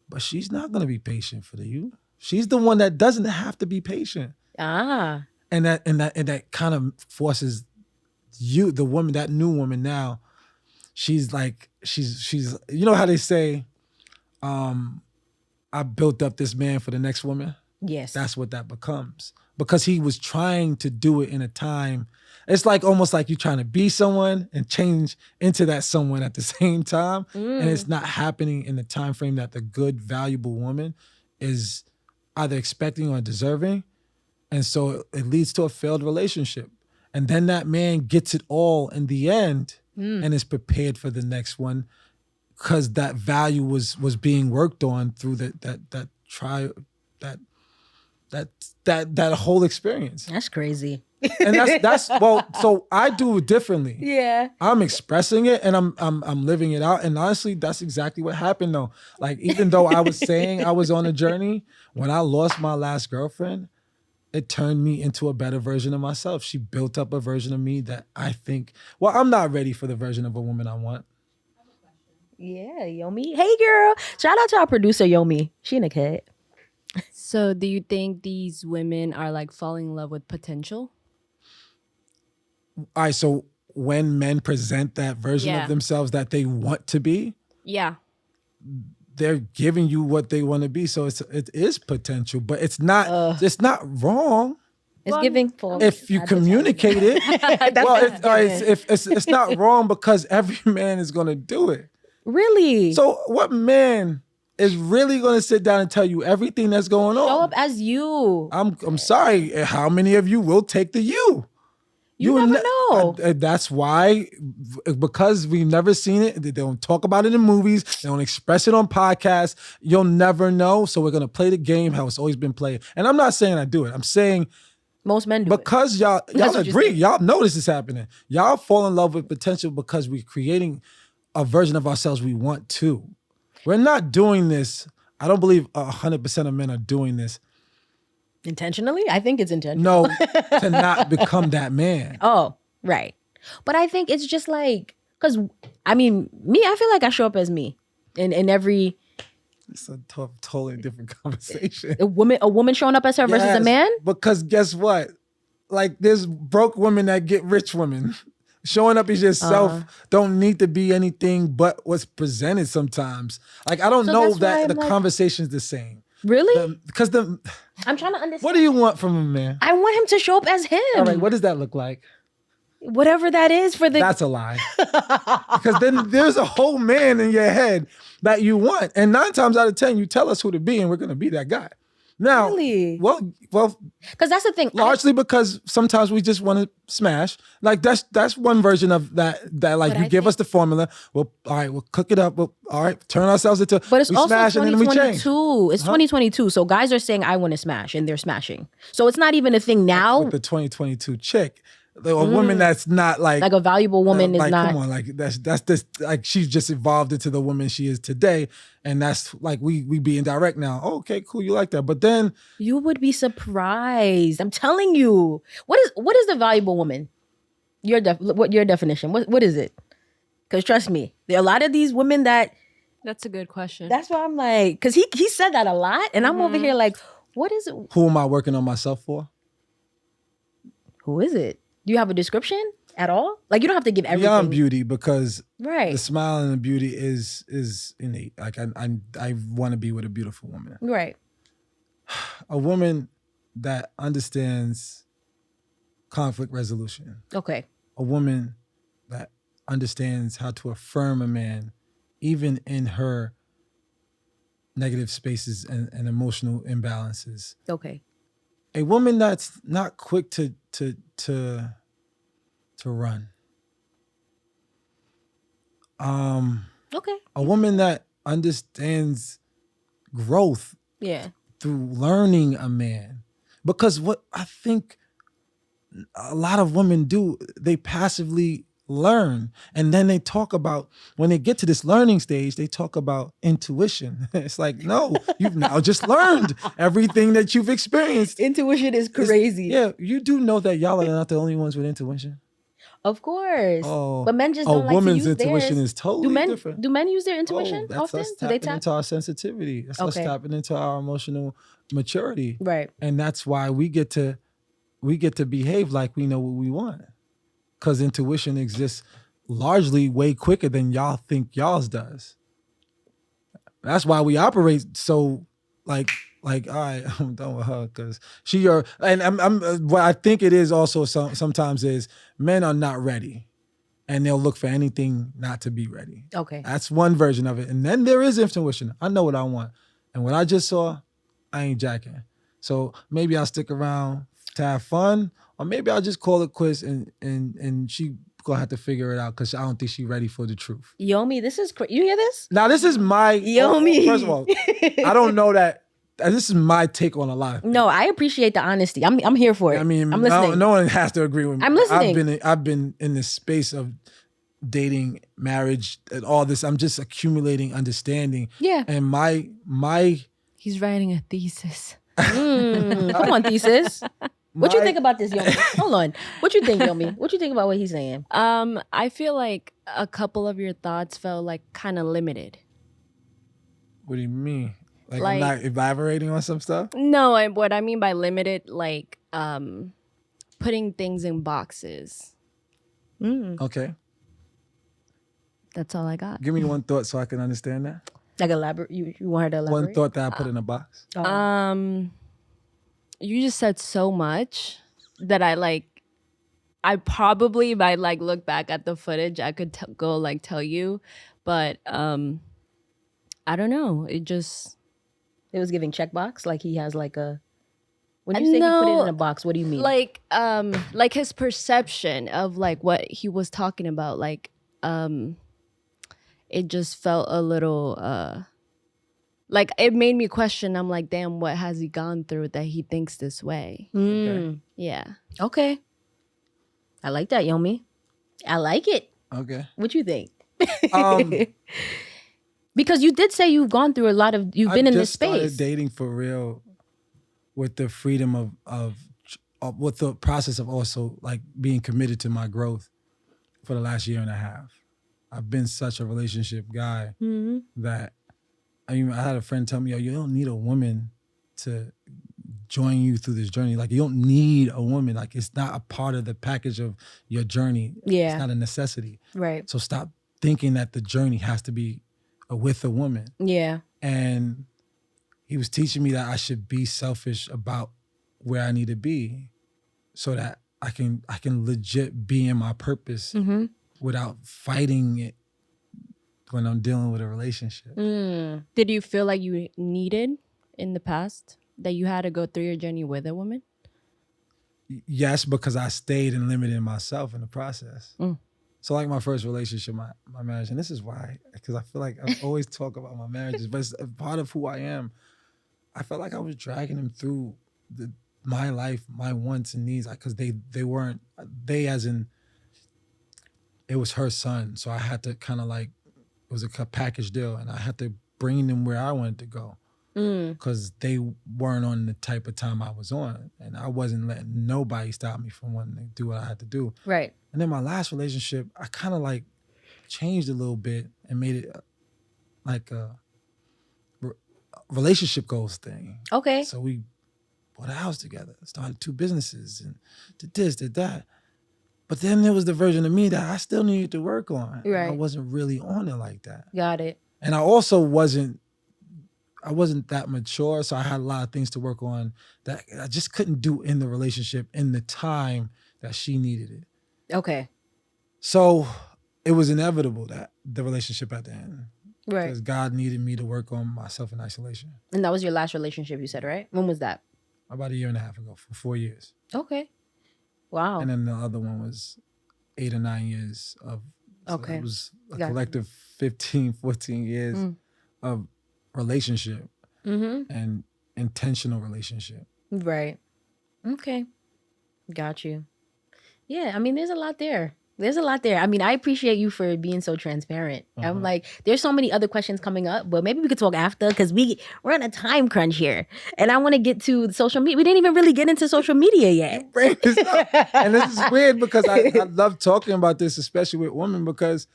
But she's not gonna be patient for you. She's the one that doesn't have to be patient. And that kind of forces you, the woman, that new woman now, she's like, she's you know how they say, I built up this man for the next woman? Yes. That's what that becomes. Because he was trying to do it in a time. It's like almost like you're trying to be someone and change into that someone at the same time. And it's not happening in the time frame that the good, valuable woman is either expecting or deserving. And so it leads to a failed relationship. And then that man gets it all in the end and is prepared for the next one because that value was being worked on through that trial, that whole experience. That's crazy. And that's well, so I do it differently. Yeah. I'm expressing it and I'm living it out. And honestly, that's exactly what happened though. Like even though I was saying I was on a journey, when I lost my last girlfriend, it turned me into a better version of myself. She built up a version of me that I think, well, I'm not ready for the version of a woman I want. Yeah, Yomi. Hey, girl. Shout out to our producer, Yomi. She in a cut. So do you think these women are like falling in love with potential? All right, so when men present that version of themselves that they want to be, they're giving you what they want to be. So it is potential, but it's not wrong. It's giving for if you communicate it. It's not wrong because every man is going to do it. Really? So what man is really going to sit down and tell you everything that's going on? Show up as you. I'm sorry. How many of you will take the you? You never know. That's why, because we've never seen it. They don't talk about it in movies. They don't express it on podcasts. You'll never know. So we're going to play the game how it's always been played. And I'm not saying I do it. I'm saying most men do because y'all agree. Y'all know this is happening. Y'all fall in love with potential because we're creating a version of ourselves we want to. We're not doing this. I don't believe 100% of men are doing this intentionally. I think it's intentional. No, to not become that man. Oh, right. But I think it's just like, because I mean, I feel like I show up as me in every. It's a totally different conversation. A woman showing up as her versus a man? Because guess what? Like there's broke women that get rich women. Showing up as yourself don't need to be anything but what's presented sometimes. Like I don't know that the conversation's the same. Really? Because I'm trying to understand. What do you want from a man? I want him to show up as him. All right, what does that look like? Whatever that is for the... That's a lie. Because then there's a whole man in your head that you want. And 9 times out of 10, you tell us who to be and we're going to be that guy. Now, Really? well, Because that's the thing. largely because sometimes we just want to smash. Like that's one version of that like But you I give us think- the formula. Well, all right, we'll cook it up. All right, turn ourselves into. But it's we also smash and then we change. 2022. It's 2022. So guys are saying I want to smash and they're smashing. So it's not even a thing now. With the 2022 chick, a woman that's not like Like a valuable woman is like, not. come on, like that's this like she's just evolved into the woman she is today, and that's like we being direct now. Oh, okay, cool, you like that, but then You would be surprised. I'm telling you. What is the valuable woman? What your definition? What is it? Because trust me, there are a lot of these women that. That's a good question. That's why I'm like, because he said that a lot, and I'm over here like, what is it? who am I working on myself for? Who is it? Do you have a description at all? Like you don't have to give everything. Beyond beauty, because Right. the smile and the beauty is innate. Like I want to be with a beautiful woman, Right. a woman that understands conflict resolution, Okay. a woman that understands how to affirm a man, even in her negative spaces and emotional imbalances. Okay. A woman that's not quick to run. Okay. A woman that understands growth Yeah. through learning a man. Because what I think a lot of women do, they passively learn. And then they talk about, when they get to this learning stage, they talk about intuition. It's like, no, you've now just learned everything that you've experienced. Intuition is crazy. Yeah, you do know that y'all are not the only ones with intuition. Of course. Oh, But men just a don't like to woman's use intuition theirs. is totally different. Do men use their intuition that's often? us Do they tapping tap? into our sensitivity. That's us Okay. tapping into our emotional maturity. Right. And that's why we get to behave like we know what we want. Because intuition exists largely way quicker than y'all think y'all's does. That's why we operate so like all right, I'm done with her because I'm what I think it is also sometimes is men are not ready and they'll look for anything not to be ready. Okay. That's one version of it. And then there is intuition. I know what I want. And what I just saw, I ain't jacking. So maybe I'll stick around to have fun, or maybe I'll just call it quits and she gonna have to figure it out because I don't think she's ready for the truth. Yomi, this is you hear this? Now this is my Yomi. First of all, I don't know that. This is my take on a lot of things. No, I appreciate the honesty. I'm here for it. I mean, I'm listening. no one has to agree with me. I'm listening. I've been in this space of dating, marriage, and all this. I'm just accumulating understanding. Yeah. And my He's writing a thesis. Come on, thesis. What you my- think about this, Yomi? Hold on. What you think, Yomi? What you think about what he's saying? I feel like a couple of your thoughts felt like kind of limited. What do you mean? Like I'm Like- not elaborating on some stuff? No, what I mean by limited, like putting things in boxes. Okay. That's all I got. Give me one thought so I can understand that. Like elaborate. You want her to elaborate? One thought that I put in a box. You just said so much that I probably might like look back at the footage. I could go like tell you, but I don't know. It was giving checkbox. Like he has like a. When you say he put it in a box, what do you mean? like his perception of like what he was talking about. Like it just felt a little like it made me question. I'm like, damn, what has he gone through that he thinks this way? Okay. Yeah. Okay. I like that, Yomi. I like it. Okay. What you think? Um, Because you did say you've gone through a lot of. You've been in this I just space. started dating for real with the freedom of with the process of also like being committed to my growth for the last year and a half. I've been such a relationship guy that I had a friend tell me, "Yo, you don't need a woman to join you through this journey. Like you don't need a woman. Like it's not a part of the package of your journey. Yeah. It's not a necessity. Right. So stop thinking that the journey has to be with a woman." Yeah. And he was teaching me that I should be selfish about where I need to be so that I can legit be in my purpose without fighting it when I'm dealing with a relationship. Did you feel like you needed in the past? that you had to go through your journey with a woman? Yes, because I stayed and limited myself in the process. So like my first relationship, my marriage, and this is why, because I feel like I always talk about my marriages, but it's a part of who I am. I felt like I was dragging him through my life, my wants and needs, because they as in, it was her son. So I had to kind of like, it was a package deal, and I had to bring them where I wanted to go. Because they weren't on the type of time I was on, and I wasn't letting nobody stop me from wanting to do what I had to do. Right. And then my last relationship, I kind of like changed a little bit and made it like a relationship goals thing. Okay. So we bought a house together, started 2 businesses, and did this, did that. But then there was the version of me that I still needed to work on. Right. I wasn't really on it like that. Got it. And I also wasn't that mature, so I had a lot of things to work on that I just couldn't do in the relationship in the time that she needed it. Okay. So it was inevitable that the relationship at the end. Right. Because God needed me to work on myself in isolation. And that was your last relationship, you said, right? When was that? About 1.5 years ago, for 4 years. Okay. Wow. And then the other one was 8 or 9 years of, so okay. It was a Got collective 15, 14 years of relationship and intentional relationship. Right. Okay. Got you. Yeah, I mean, there's a lot there. I mean, I appreciate you for being so transparent. I'm like, there's so many other questions coming up, but maybe we could talk after, because we're on a time crunch here. And I want to get to social media. We didn't even really get into social media yet. And this is weird because I love talking about this, especially with women, because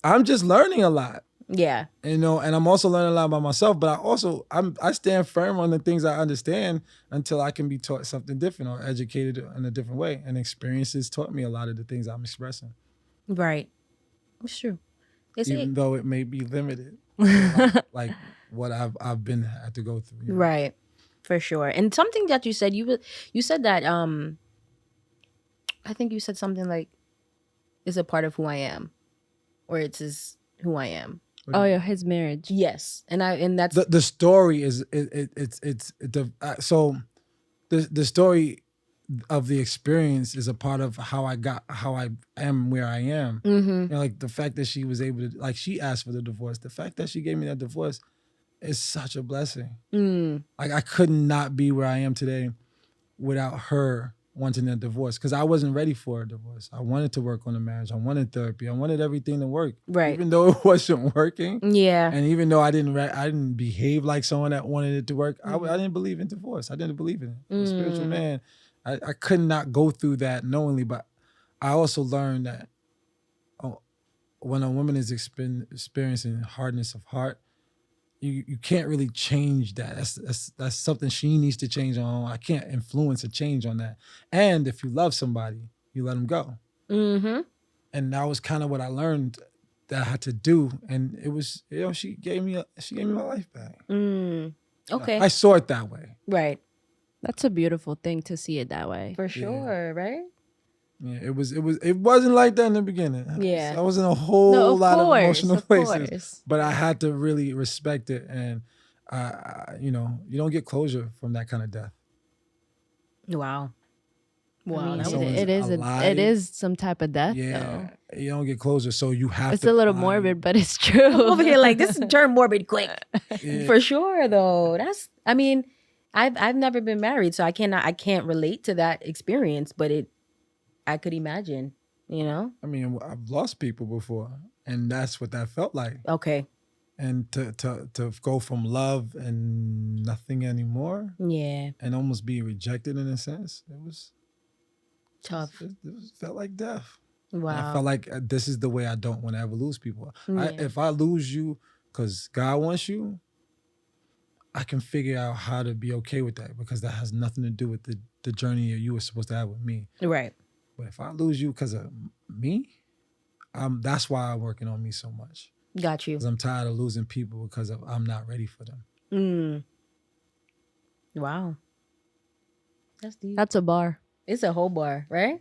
I'm just learning a lot. Yeah. And I'm also learning a lot about myself, but I stand firm on the things I understand until I can be taught something different or educated in a different way. And experiences taught me a lot of the things I'm expressing. Right. It's true. Even though it may be limited, like what I've had to go through. Right. For sure. And something that you said, you said that, I think you said something like, it's a part of who I am, or it's who I am. Oh yeah, his marriage. Yes, and that's the story is so the story of the experience is a part of how I am where I am. Like the fact that she was able to, like, she asked for the divorce. The fact that she gave me that divorce is such a blessing. Like I could not be where I am today without her wanting a divorce, because I wasn't ready for a divorce. I wanted to work on a marriage. I wanted therapy. I wanted everything to work. Right. Even though it wasn't working. Yeah. And even though I didn't behave like someone that wanted it to work, I didn't believe in divorce. I didn't believe in it. I'm a spiritual man. I could not go through that knowingly, but I also learned that when a woman is experiencing hardness of heart, you can't really change that. That's something she needs to change on. I can't influence a change on that. And if you love somebody, you let them go. And that was kind of what I learned that I had to do. And it was, she gave me my life back. Okay. I saw it that way. Right. That's a beautiful thing to see it that way. For sure, right? Yeah, it wasn't like that in the beginning. Yeah. I was in a whole lot of emotional places. Course. But I had to really respect it. And, you don't get closure from that kind of death. Wow. I mean, Someone's it is some type of death. Yeah, you don't get closure, so you have It's to. a little morbid, but it's true. I'm over here like, this turned morbid quick. Yeah. For sure, though. I've never been married, so I can't relate to that experience, but I could imagine, I mean, I've lost people before, and that's what that felt like. Okay. And to go from love and nothing anymore, Yeah. and almost be rejected in a sense, it was Tough. It felt like death. Wow. And I felt like this is the way I don't want to ever lose people. Yeah. If I lose you because God wants you, I can figure out how to be okay with that, because that has nothing to do with the journey you were supposed to have with me. Right. But if I lose you because of me, that's why I'm working on me so much. Got you. Because I'm tired of losing people because I'm not ready for them. Wow. That's deep. That's a bar. It's a whole bar, right?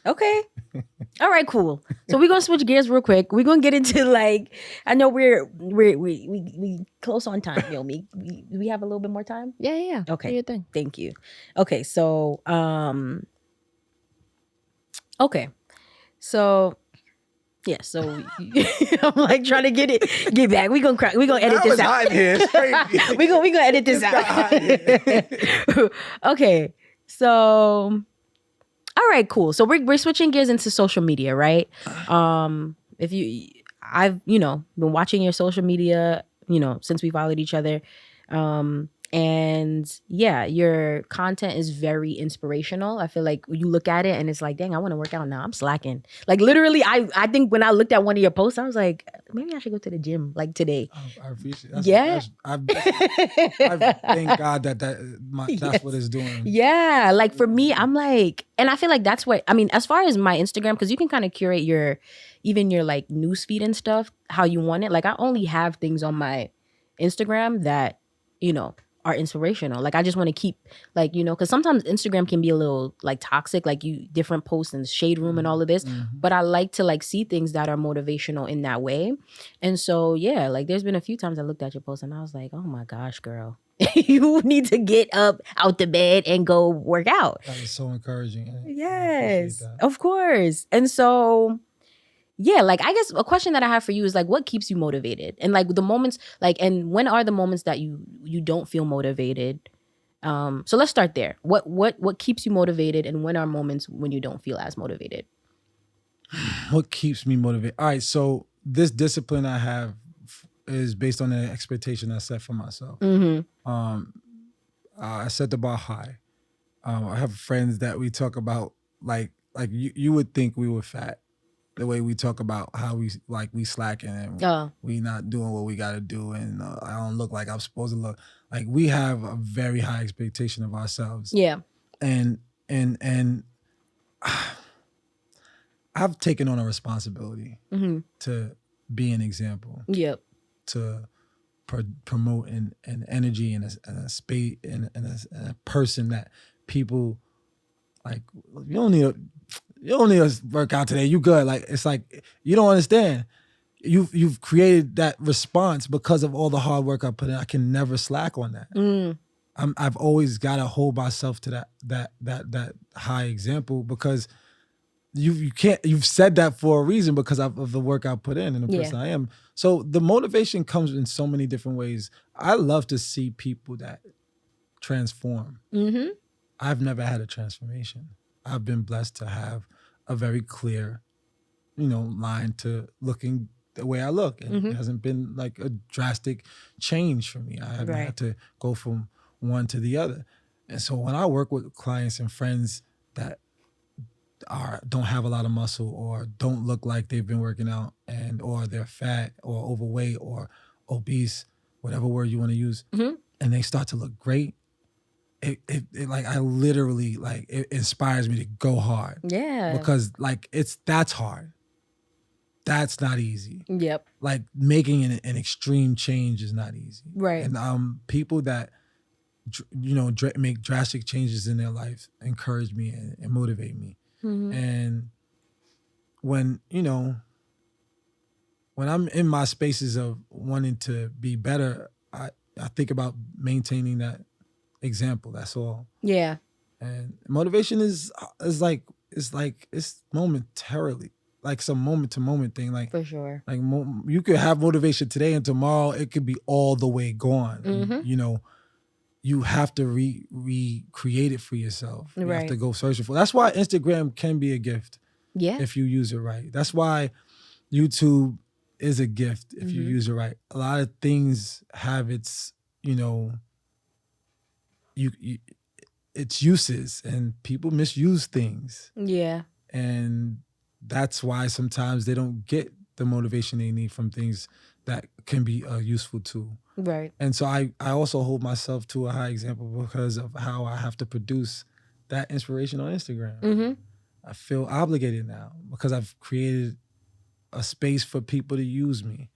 Okay. All right, cool. So we're gonna switch gears real quick. We're gonna get into like, I know we close on time, Yomi. We have a little bit more time. Yeah. Okay. Do your thing. Thank you. Okay, so okay. So yeah, so I'm like trying to get back. We gonna edit this out. we gonna edit this out. Okay. So all right, cool. So we're switching gears into social media, right? I've been watching your social media, since we followed each other. And yeah, your content is very inspirational. I feel like you look at it and it's like, dang, I want to work out now. I'm slacking. Like literally, I think when I looked at one of your posts, I was like, maybe I should go to the gym like today. I appreciate it. Yeah. I thank God that's Yes. what it's doing. Yeah. Like for me, I'm like, and I feel like that's what, I mean, as far as my Instagram, because you can kind of curate even your like newsfeed and stuff, how you want it. Like I only have things on my Instagram that, are inspirational. Like I just want to keep like, because sometimes Instagram can be a little like toxic, like different posts and shade room and all of this. Mm-hmm. But I like to like see things that are motivational in that way. And so yeah, like there's been a few times I looked at your post and I was like, oh my gosh, girl. You need to get up out the bed and go work out. That is so encouraging. Yes, of course. And so yeah, like I guess a question that I have for you is like, what keeps you motivated? And like the moments, like, and when are the moments that you don't feel motivated? So let's start there. What keeps you motivated, and when are moments when you don't feel as motivated? What keeps me motivated? All right, so this discipline I have is based on the expectation I set for myself. Mm-hmm. I set the bar high. I have friends that we talk about like you would think we were fat. The way we talk about how we slacking and we not doing what we got to do, and I don't look like I'm supposed to look. Like we have a very high expectation of ourselves. Yeah. And I've taken on a responsibility to be an example. Yep. To promote an energy and a space and a person that people like. You don't need to work out today. You good. Like it's like you don't understand. You've created that response because of all the hard work I put in. I can never slack on that. I've always got to hold myself to that high example because you can't. You've said that for a reason because of the work I put in and the person I am. So the motivation comes in so many different ways. I love to see people that transform. Mm-hmm. I've never had a transformation. I've been blessed to have a very clear, line to looking the way I look. And it hasn't been like a drastic change for me. I haven't had to go from one to the other. And so when I work with clients and friends that don't have a lot of muscle or don't look like they've been working out or they're fat or overweight or obese, whatever word you want to use, and they start to look great, it like I literally like it inspires me to go hard. Yeah. Because like that's hard. That's not easy. Yep. Like making an extreme change is not easy. Right. And people that make drastic changes in their life encourage me and motivate me. Mm-hmm. And when I'm in my spaces of wanting to be better, I think about maintaining that example. That's all. Yeah. And motivation is it's momentarily, like some moment to moment thing. Like for sure. Like you could have motivation today and tomorrow it could be all the way gone. Mm-hmm. And, you have to recreate it for yourself. You have to go searching for it. That's why Instagram can be a gift. Yeah. If you use it right. That's why YouTube is a gift if you use it right. A lot of things have its, its uses and people misuse things. Yeah. And that's why sometimes they don't get the motivation they need from things that can be a useful tool. Right. And so I also hold myself to a high example because of how I have to produce that inspiration on Instagram. Mm-hmm. I feel obligated now because I've created a space for people to use me.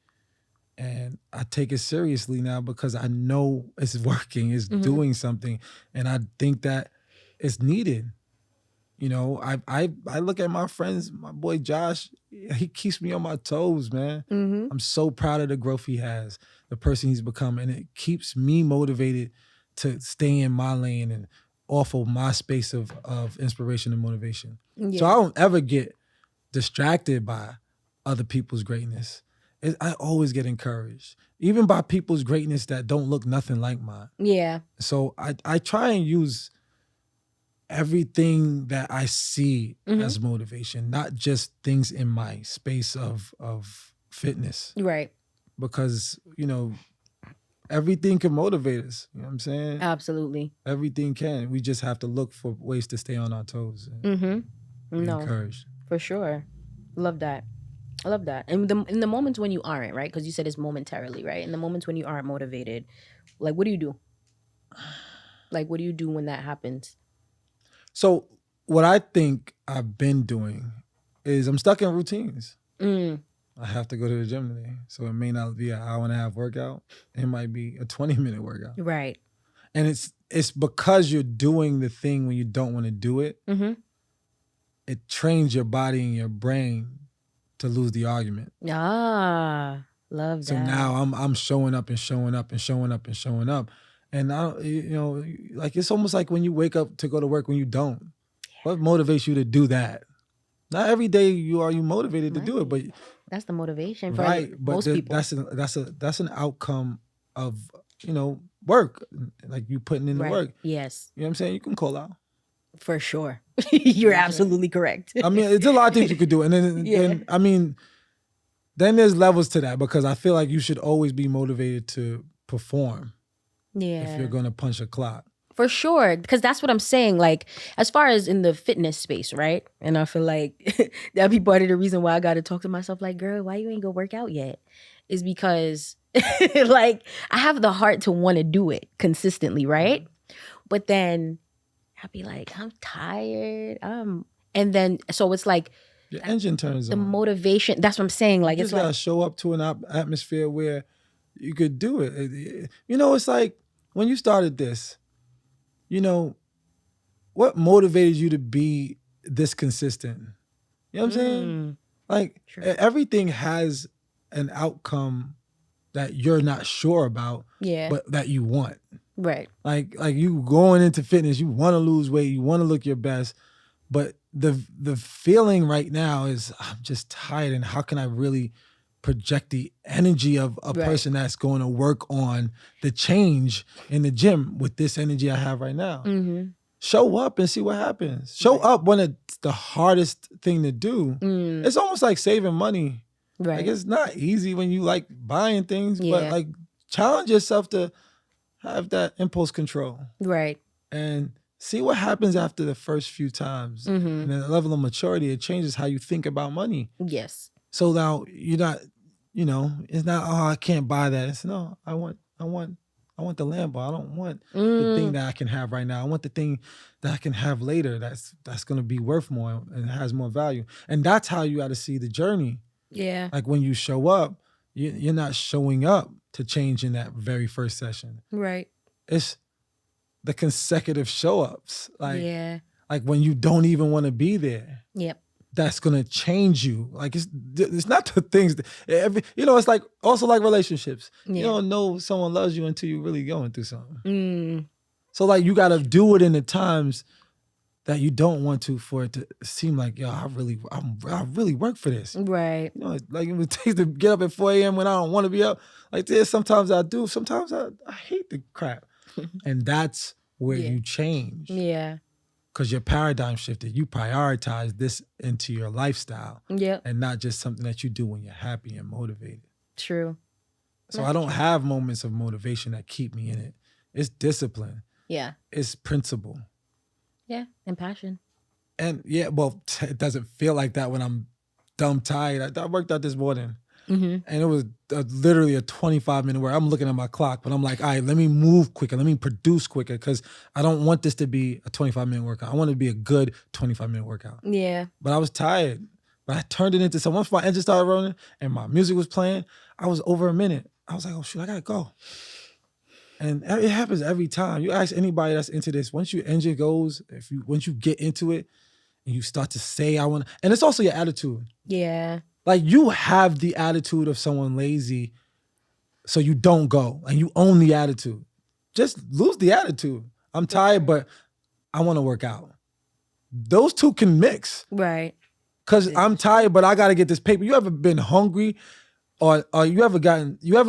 And I take it seriously now because I know it's working, it's doing something. And I think that it's needed. You know, I look at my friends, my boy Josh, he keeps me on my toes, man. Mm-hmm. I'm so proud of the growth he has, the person he's become, and it keeps me motivated to stay in my lane and offer my space of inspiration and motivation. Yeah. So I don't ever get distracted by other people's greatness. I always get encouraged, even by people's greatness that don't look nothing like mine. Yeah. So I try and use everything that I see as motivation, not just things in my space of fitness. Right. Because, you know, everything can motivate us. You know what I'm saying? Absolutely. Everything can. We just have to look for ways to stay on our toes and be encouraged. For sure. Love that. I love that. And in the moments when you aren't, right? Because you said it's momentarily, right? In the moments when you aren't motivated, like, what do you do? Like, what do you do when that happens? So what I think I've been doing is I'm stuck in routines. I have to go to the gym today. So it may not be an hour and a half workout. It might be a 20-minute workout. Right. And it's because you're doing the thing when you don't want to do it. It trains your body and your brain to lose the argument. Ah, love that. So now I'm showing up and showing up and showing up and showing up. And I don't, you know, like it's almost like when you wake up to go to work when you don't. What motivates you to do that? Not every day you motivated to do it, but that's the motivation for most people. That's an outcome of, you know, work. Like you putting in the work. Yes. You know what I'm saying? You can call out. For sure. You're absolutely correct. I mean, it's a lot of things you could do. And then I mean, then there's levels to that because I feel like you should always be motivated to perform. Yeah. If you're going to punch a clock. For sure. Because that's what I'm saying. Like, as far as in the fitness space, right? And I feel like that'd be part of the reason why I got to talk to myself like, girl, why you ain't go work out yet? Is because like I have the heart to want to do it consistently, right? But then I'd be like, I'm tired. And then, so it's like, your engine turns the on. motivation. That's what I'm saying. Like, you it's just gotta like, show up to an atmosphere where you could do it. You know, it's like when you started this, you know, what motivated you to be this consistent? You know what I'm saying? Like everything has an outcome that you're not sure about, but that you want. Right. Like you going into fitness, you want to lose weight, you want to look your best, but the feeling right now is I'm just tired, and how can I really project the energy of a person that's going to work on the change in the gym with this energy I have right now? Show up and see what happens. Show up when it's the hardest thing to do. It's almost like saving money. Right. Like it's not easy when you like buying things, but like challenge yourself to have that impulse control. Right. And see what happens after the first few times. And the level of maturity, it changes how you think about money. Yes. So now you're not, you know, it's not, oh, I can't buy that. It's no, I want the Lambo. I don't want the thing that I can have right now. I want the thing that I can have later that's going to be worth more and has more value. And that's how you got to see the journey. Yeah. Like when you show up, you're not showing up to change in that very first session. Right. It's the consecutive show ups. Like when you don't even want to be there. Yep. That's gonna change you. Like it's not the things that it's like also like relationships. You don't know someone loves you until you're really going through something. So like you gotta do it in the times that you don't want to, for it to seem like, yo, I really work for this. Right. You know, like it would take to get up at 4 a.m. when I don't want to be up. Like this, sometimes I do. Sometimes I hate the crap. And that's where you change. Yeah. Because your paradigm shifted. You prioritize this into your lifestyle. Yep. And not just something that you do when you're happy and motivated. True. So I don't have moments of motivation that keep me in it. It's discipline. Yeah. It's principle. Yeah. And passion. And it doesn't feel like that when I'm dumb tired. I worked out this morning. And it was literally a 25-minute work. I'm looking at my clock, but I'm like, all right, let me move quicker. Let me produce quicker, because I don't want this to be a 25-minute workout. I want it to be a good 25-minute workout. Yeah. But I was tired. But I turned it into something. Once my engine started running and my music was playing, I was over a minute. I was like, oh, shoot, I got to go. And it happens every time. You ask anybody that's into this, once your engine goes, once you get into it, and you start to say, I want, and it's also your attitude. Yeah. Like you have the attitude of someone lazy, so you don't go, and you own the attitude. Just lose the attitude. I'm tired, but I want to work out. Those two can mix. Right. Because I'm tired, but I got to get this paper. You ever been hungry, or you ever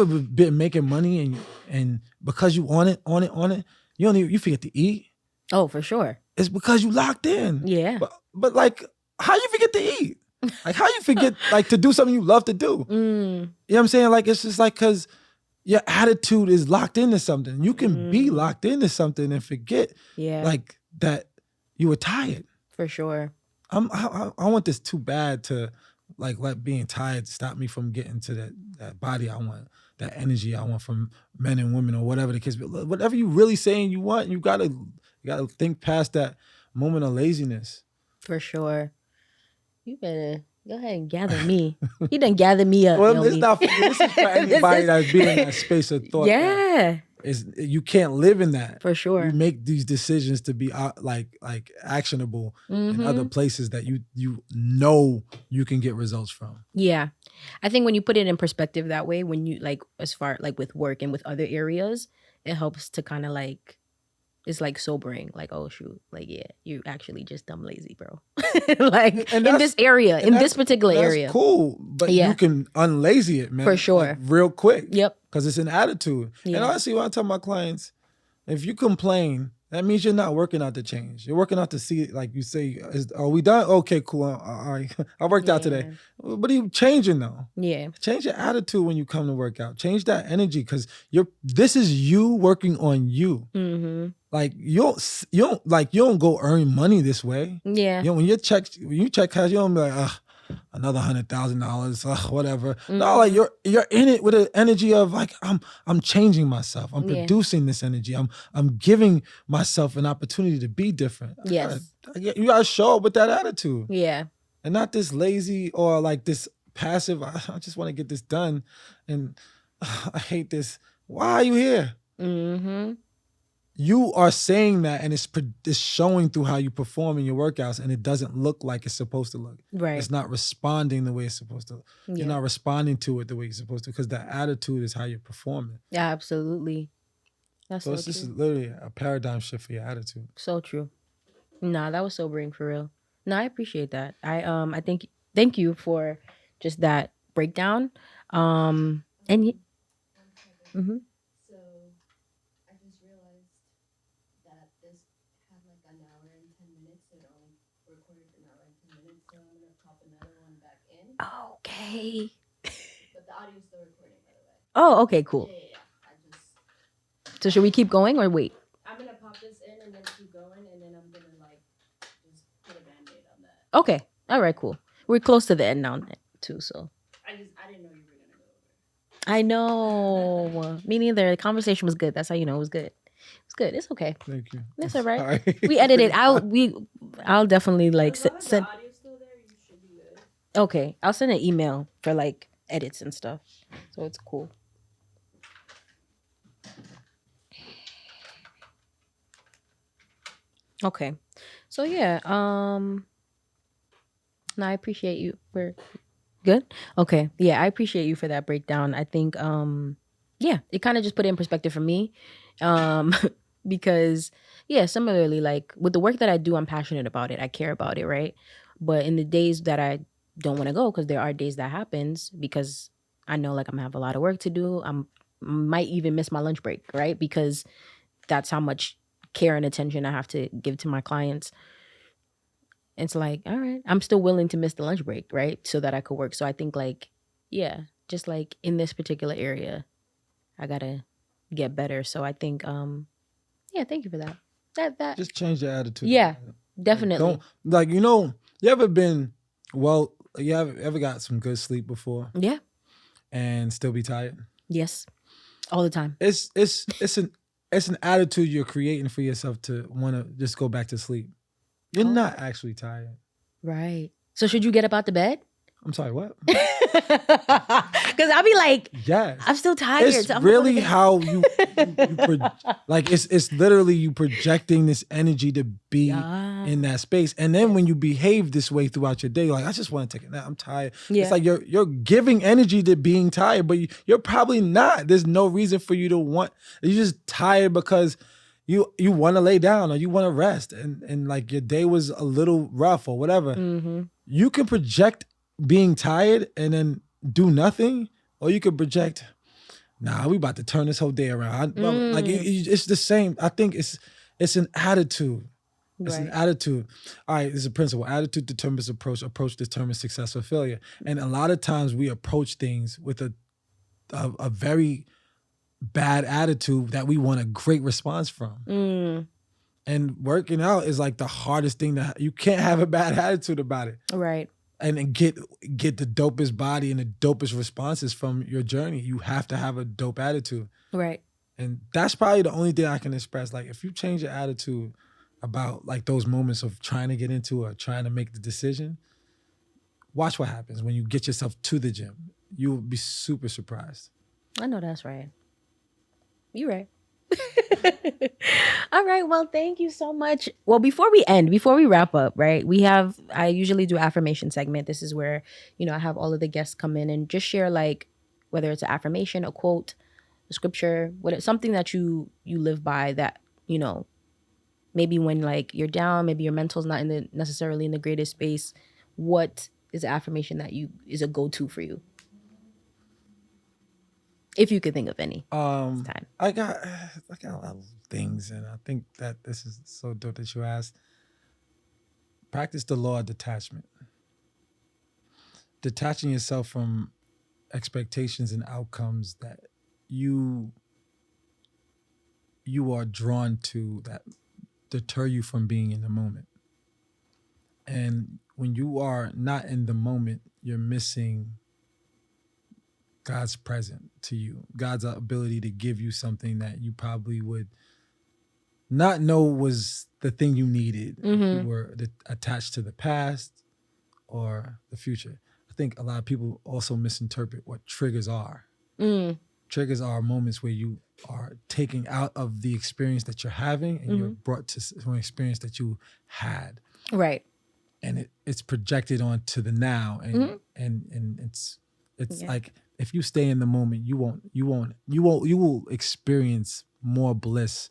been making money and because you on it, you forget to eat. Oh, for sure. It's because you locked in. Yeah. But like, how you forget to eat? Like, how you forget like to do something you love to do? You know what I'm saying? Like, it's just like because your attitude is locked into something. You can be locked into something and forget, like that you were tired. For sure. I want this too bad to like let being tired stop me from getting to that body I want, that energy I want from men and women or whatever the case. But whatever you really saying you want, you gotta think past that moment of laziness. For sure. You better go ahead and gather me. He done gather me up. Well, it's not. This is for anybody that's being in that space of thought. Yeah. You can't live in that. For sure. You make these decisions to be like actionable in other places that you know you can get results from. Yeah. I think when you put it in perspective that way, when you like as far like with work and with other areas, it helps to kind of like, it's like sobering, like, oh shoot, like, yeah, you actually just dumb lazy, bro. Like in this area, in this particular area. That's cool, but you can unlazy it, man. For sure. Like, real quick. Yep. Because it's an attitude. Yeah. And honestly, when I tell my clients, if you complain, that means you're not working out to change. You're working out to see, like you say, are we done? Okay, cool. All right. I worked out today. But are you changing though? Yeah. Change your attitude when you come to work out. Change that energy because this is you working on you. Mm-hmm. Like you don't go earn money this way. Yeah. You know, when you check cash, you don't be like, another $100,000, whatever. Mm-hmm. No, like you're in it with an energy of like I'm changing myself. I'm producing this energy. I'm giving myself an opportunity to be different. Yes. You gotta show up with that attitude. Yeah. And not this lazy or like this passive. I just want to get this done, and I hate this. Why are you here? Mm-hmm. You are saying that, and it's showing through how you perform in your workouts, and it doesn't look like it's supposed to look. Right. It's not responding the way it's supposed to. Yeah. You're not responding to it the way you're supposed to because the attitude is how you're performing. Yeah, absolutely. That's so this is literally a paradigm shift for your attitude. So true. Nah, that was sobering for real. No, I appreciate that. I think thank you for just that breakdown. And mm-hmm. Okay. But the audio's still recording, by the way. Oh, okay, cool. Yeah. So should we keep going or wait? I'm gonna pop this in and then keep going, and then I'm gonna like just put a Band-Aid on that. Okay. All right, cool. We're close to the end now too, so. I didn't know you were gonna go over. I know. Me neither. The conversation was good. That's how you know it was good. It's good. It's okay. Thank you. It's all right. We edited out. I'll definitely like send. Okay, I'll send an email for like edits and stuff, so it's cool. Okay, so yeah, no, I appreciate you. We're good. Okay, yeah, I appreciate you for that breakdown. I think, yeah, it kind of just put it in perspective for me, because yeah, similarly, like with the work that I do, I'm passionate about it. I care about it, right? But in the days that I don't want to go, because there are days that happens, because I know like I'm gonna have a lot of work to do. I might even miss my lunch break, right? Because that's how much care and attention I have to give to my clients. It's like, all right, I'm still willing to miss the lunch break, right? So that I could work. So I think like, yeah, just like in this particular area, I gotta get better. So I think, yeah, thank you for that. That just change your attitude. Yeah, definitely. You ever been you ever got some good sleep before? Yeah. And still be tired? Yes. All the time. It's an attitude you're creating for yourself to want to just go back to sleep. You're not actually tired. Right. So should you get up out the bed? I'm sorry, what? Because I'll be like, yes, I'm still tired. It's so I'm really gonna- how like it's literally you projecting this energy to be in that space, and then when you behave this way throughout your day, like I just want to take a nap, I'm tired. Yeah. It's like you're giving energy to being tired, but you're probably not. There's no reason for you to want. You're just tired because you want to lay down or you want to rest, and like your day was a little rough or whatever. Mm-hmm. You can project being tired and then do nothing, or you could project, nah, we about to turn this whole day around. Like it's the same. I think it's an attitude. It's an attitude. All right, it's a principle. Attitude determines approach. Approach determines success or failure. And a lot of times we approach things with a very bad attitude that we want a great response from. And working out is like the hardest thing that you can't have a bad attitude about it. Right. And get the dopest body and the dopest responses from your journey. You have to have a dope attitude. Right. And that's probably the only thing I can express. Like if you change your attitude about like those moments of trying to get into or trying to make the decision, watch what happens when you get yourself to the gym. You'll be super surprised. I know that's right. You're right. All right. Well, thank you so much. Well, before we wrap up, right? I usually do affirmation segment. This is where, I have all of the guests come in and just share like, whether it's an affirmation, a quote, a scripture, something that you live by that, maybe when like you're down, maybe your mental's not necessarily in the greatest space. What is an affirmation that is a go-to for you? If you could think of any. It's time. I got a lot of things, and I think that this is so dope that you asked. Practice the law of detachment. Detaching yourself from expectations and outcomes that you are drawn to that deter you from being in the moment. And when you are not in the moment, you're missing God's present to you, God's ability to give you something that you probably would not know was the thing you needed if you were attached to the past or the future. I think a lot of people also misinterpret what triggers are. Triggers are moments where you are taken out of the experience that you're having and you're brought to an experience that you had. Right. And it's projected onto the now, and it's like if you stay in the moment, you will experience more bliss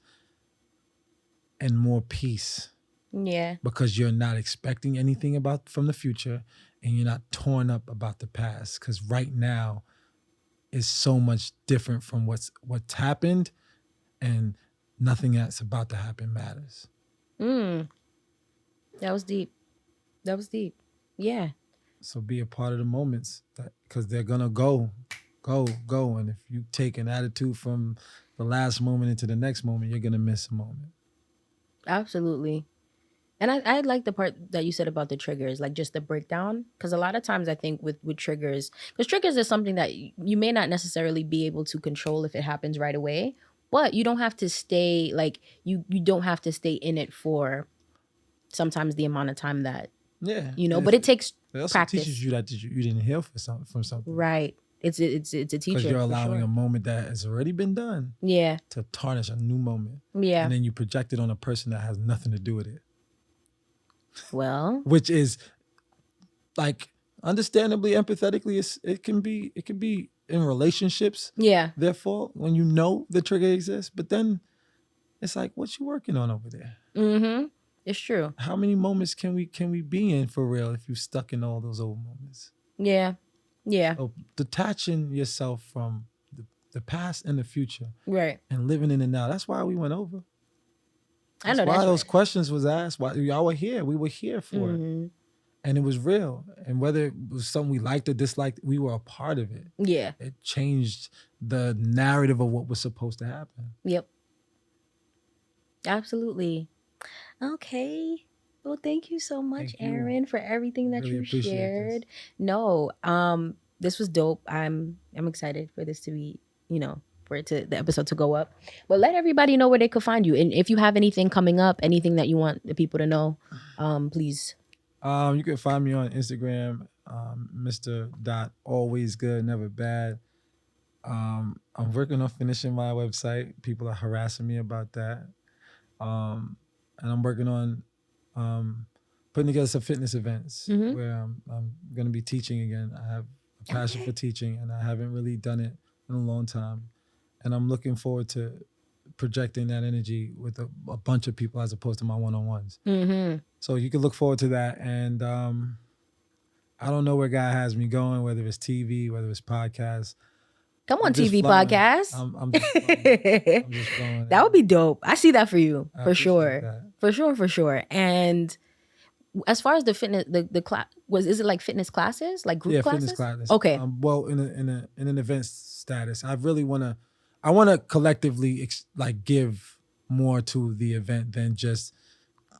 and more peace. Yeah. Because you're not expecting anything from the future, and you're not torn up about the past. Because right now is so much different from what's happened, and nothing that's about to happen matters. That was deep. Yeah. So be a part of the moments because they're gonna go. And if you take an attitude from the last moment into the next moment, you're gonna miss a moment. Absolutely. And I like the part that you said about the triggers, like just the breakdown. Because a lot of times I think with triggers, because triggers is something that you may not necessarily be able to control if it happens right away, but you don't have to stay, like, you don't have to stay in it for sometimes the amount of time that, but it takes It also practice. teaches you that you didn't heal from something. Right. It's a teacher. Because you're allowing a moment that has already been done to tarnish a new moment. Yeah. And then you project it on a person that has nothing to do with it. Well. Which is like understandably, empathetically, it can be in relationships. Yeah. Therefore, when you know the trigger exists, but then it's like, what you working on over there? Mm-hmm. It's true. How many moments can we be in for real if you're stuck in all those old moments? Yeah. Yeah. So detaching yourself from the past and the future. Right. And living in the now. That's why we went over. I know why those questions was asked. Why y'all were here. We were here for it. And it was real. And whether it was something we liked or disliked, we were a part of it. Yeah. It changed the narrative of what was supposed to happen. Yep. Absolutely. Okay. Well, thank you so much, Aaron, for everything that you shared. No, this was dope. I'm excited for this to be, for the episode to go up. But let everybody know where they could find you. And if you have anything coming up, anything that you want the people to know, please. You can find me on Instagram, Mr. Dot Always Good, Never Bad. I'm working on finishing my website. People are harassing me about that. And I'm working on putting together some fitness events where I'm going to be teaching again. I have a passion for teaching, and I haven't really done it in a long time. And I'm looking forward to projecting that energy with a bunch of people as opposed to my one-on-ones. So you can look forward to that. And I don't know where God has me going, whether it's TV, whether it's podcasts. Come on, TV podcast. I'm just flowing. I'm just flowing. That would be dope. I see that for you, I for sure. that. For sure. And as far as the fitness, the class is it like fitness classes, like group classes? Fitness classes. Okay. Well, in an event status, I want to collectively give more to the event than just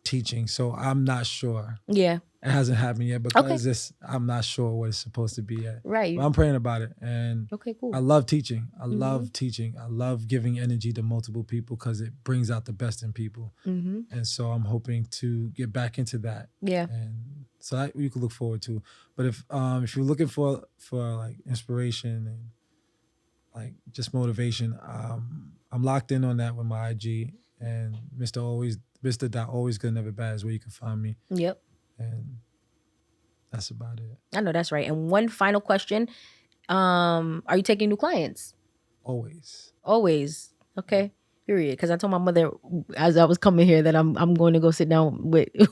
teaching. So I'm not sure. Yeah. It hasn't happened yet because I'm not sure what it's supposed to be yet. Right. But I'm praying about it. And okay, cool. I love teaching. I love teaching. I love giving energy to multiple people because it brings out the best in people. And so I'm hoping to get back into that. Yeah. And so that you can look forward to. But if you're looking for like inspiration and like just motivation, I'm locked in on that with my IG, and Mr. Dot Always Good, Never Bad is where you can find me. Yep. And that's about it. I know that's right. And one final question. Are you taking new clients? Always. Okay. Period. Because I told my mother as I was coming here that I'm going to go sit down with you.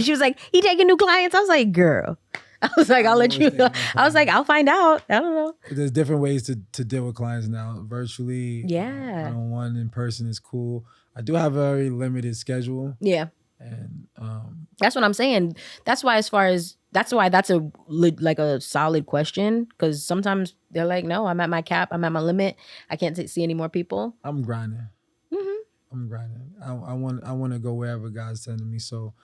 She was like, he taking new clients? I was like, girl. I was like, I'll let you know. I was like, I'll find out. I don't know. There's different ways to deal with clients now. Virtually. Yeah. One-on-one, in person is cool. I do have a very limited schedule. Yeah. And that's what I'm saying. That's why that's a solid question, because sometimes they're like, no, I'm at my cap, I'm at my limit, I can't see any more people. I'm grinding. I'm grinding. I want to go wherever God's sending me. So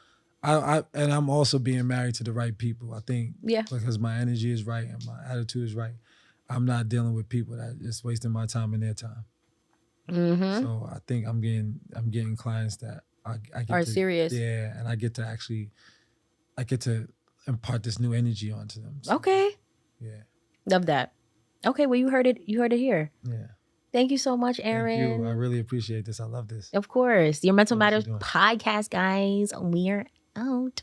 and I'm also being married to the right people. I think because my energy is right and my attitude is right, I'm not dealing with people that just wasting my time and their time. So I think I'm getting clients that I get serious. Yeah, and I get to impart this new energy onto them. So, okay. Yeah. Love that. Okay, well, you heard it here. Yeah. Thank you so much, Aaron. Thank you. I really appreciate this. I love this. Of course. Your Mental Matters podcast, guys. We're out.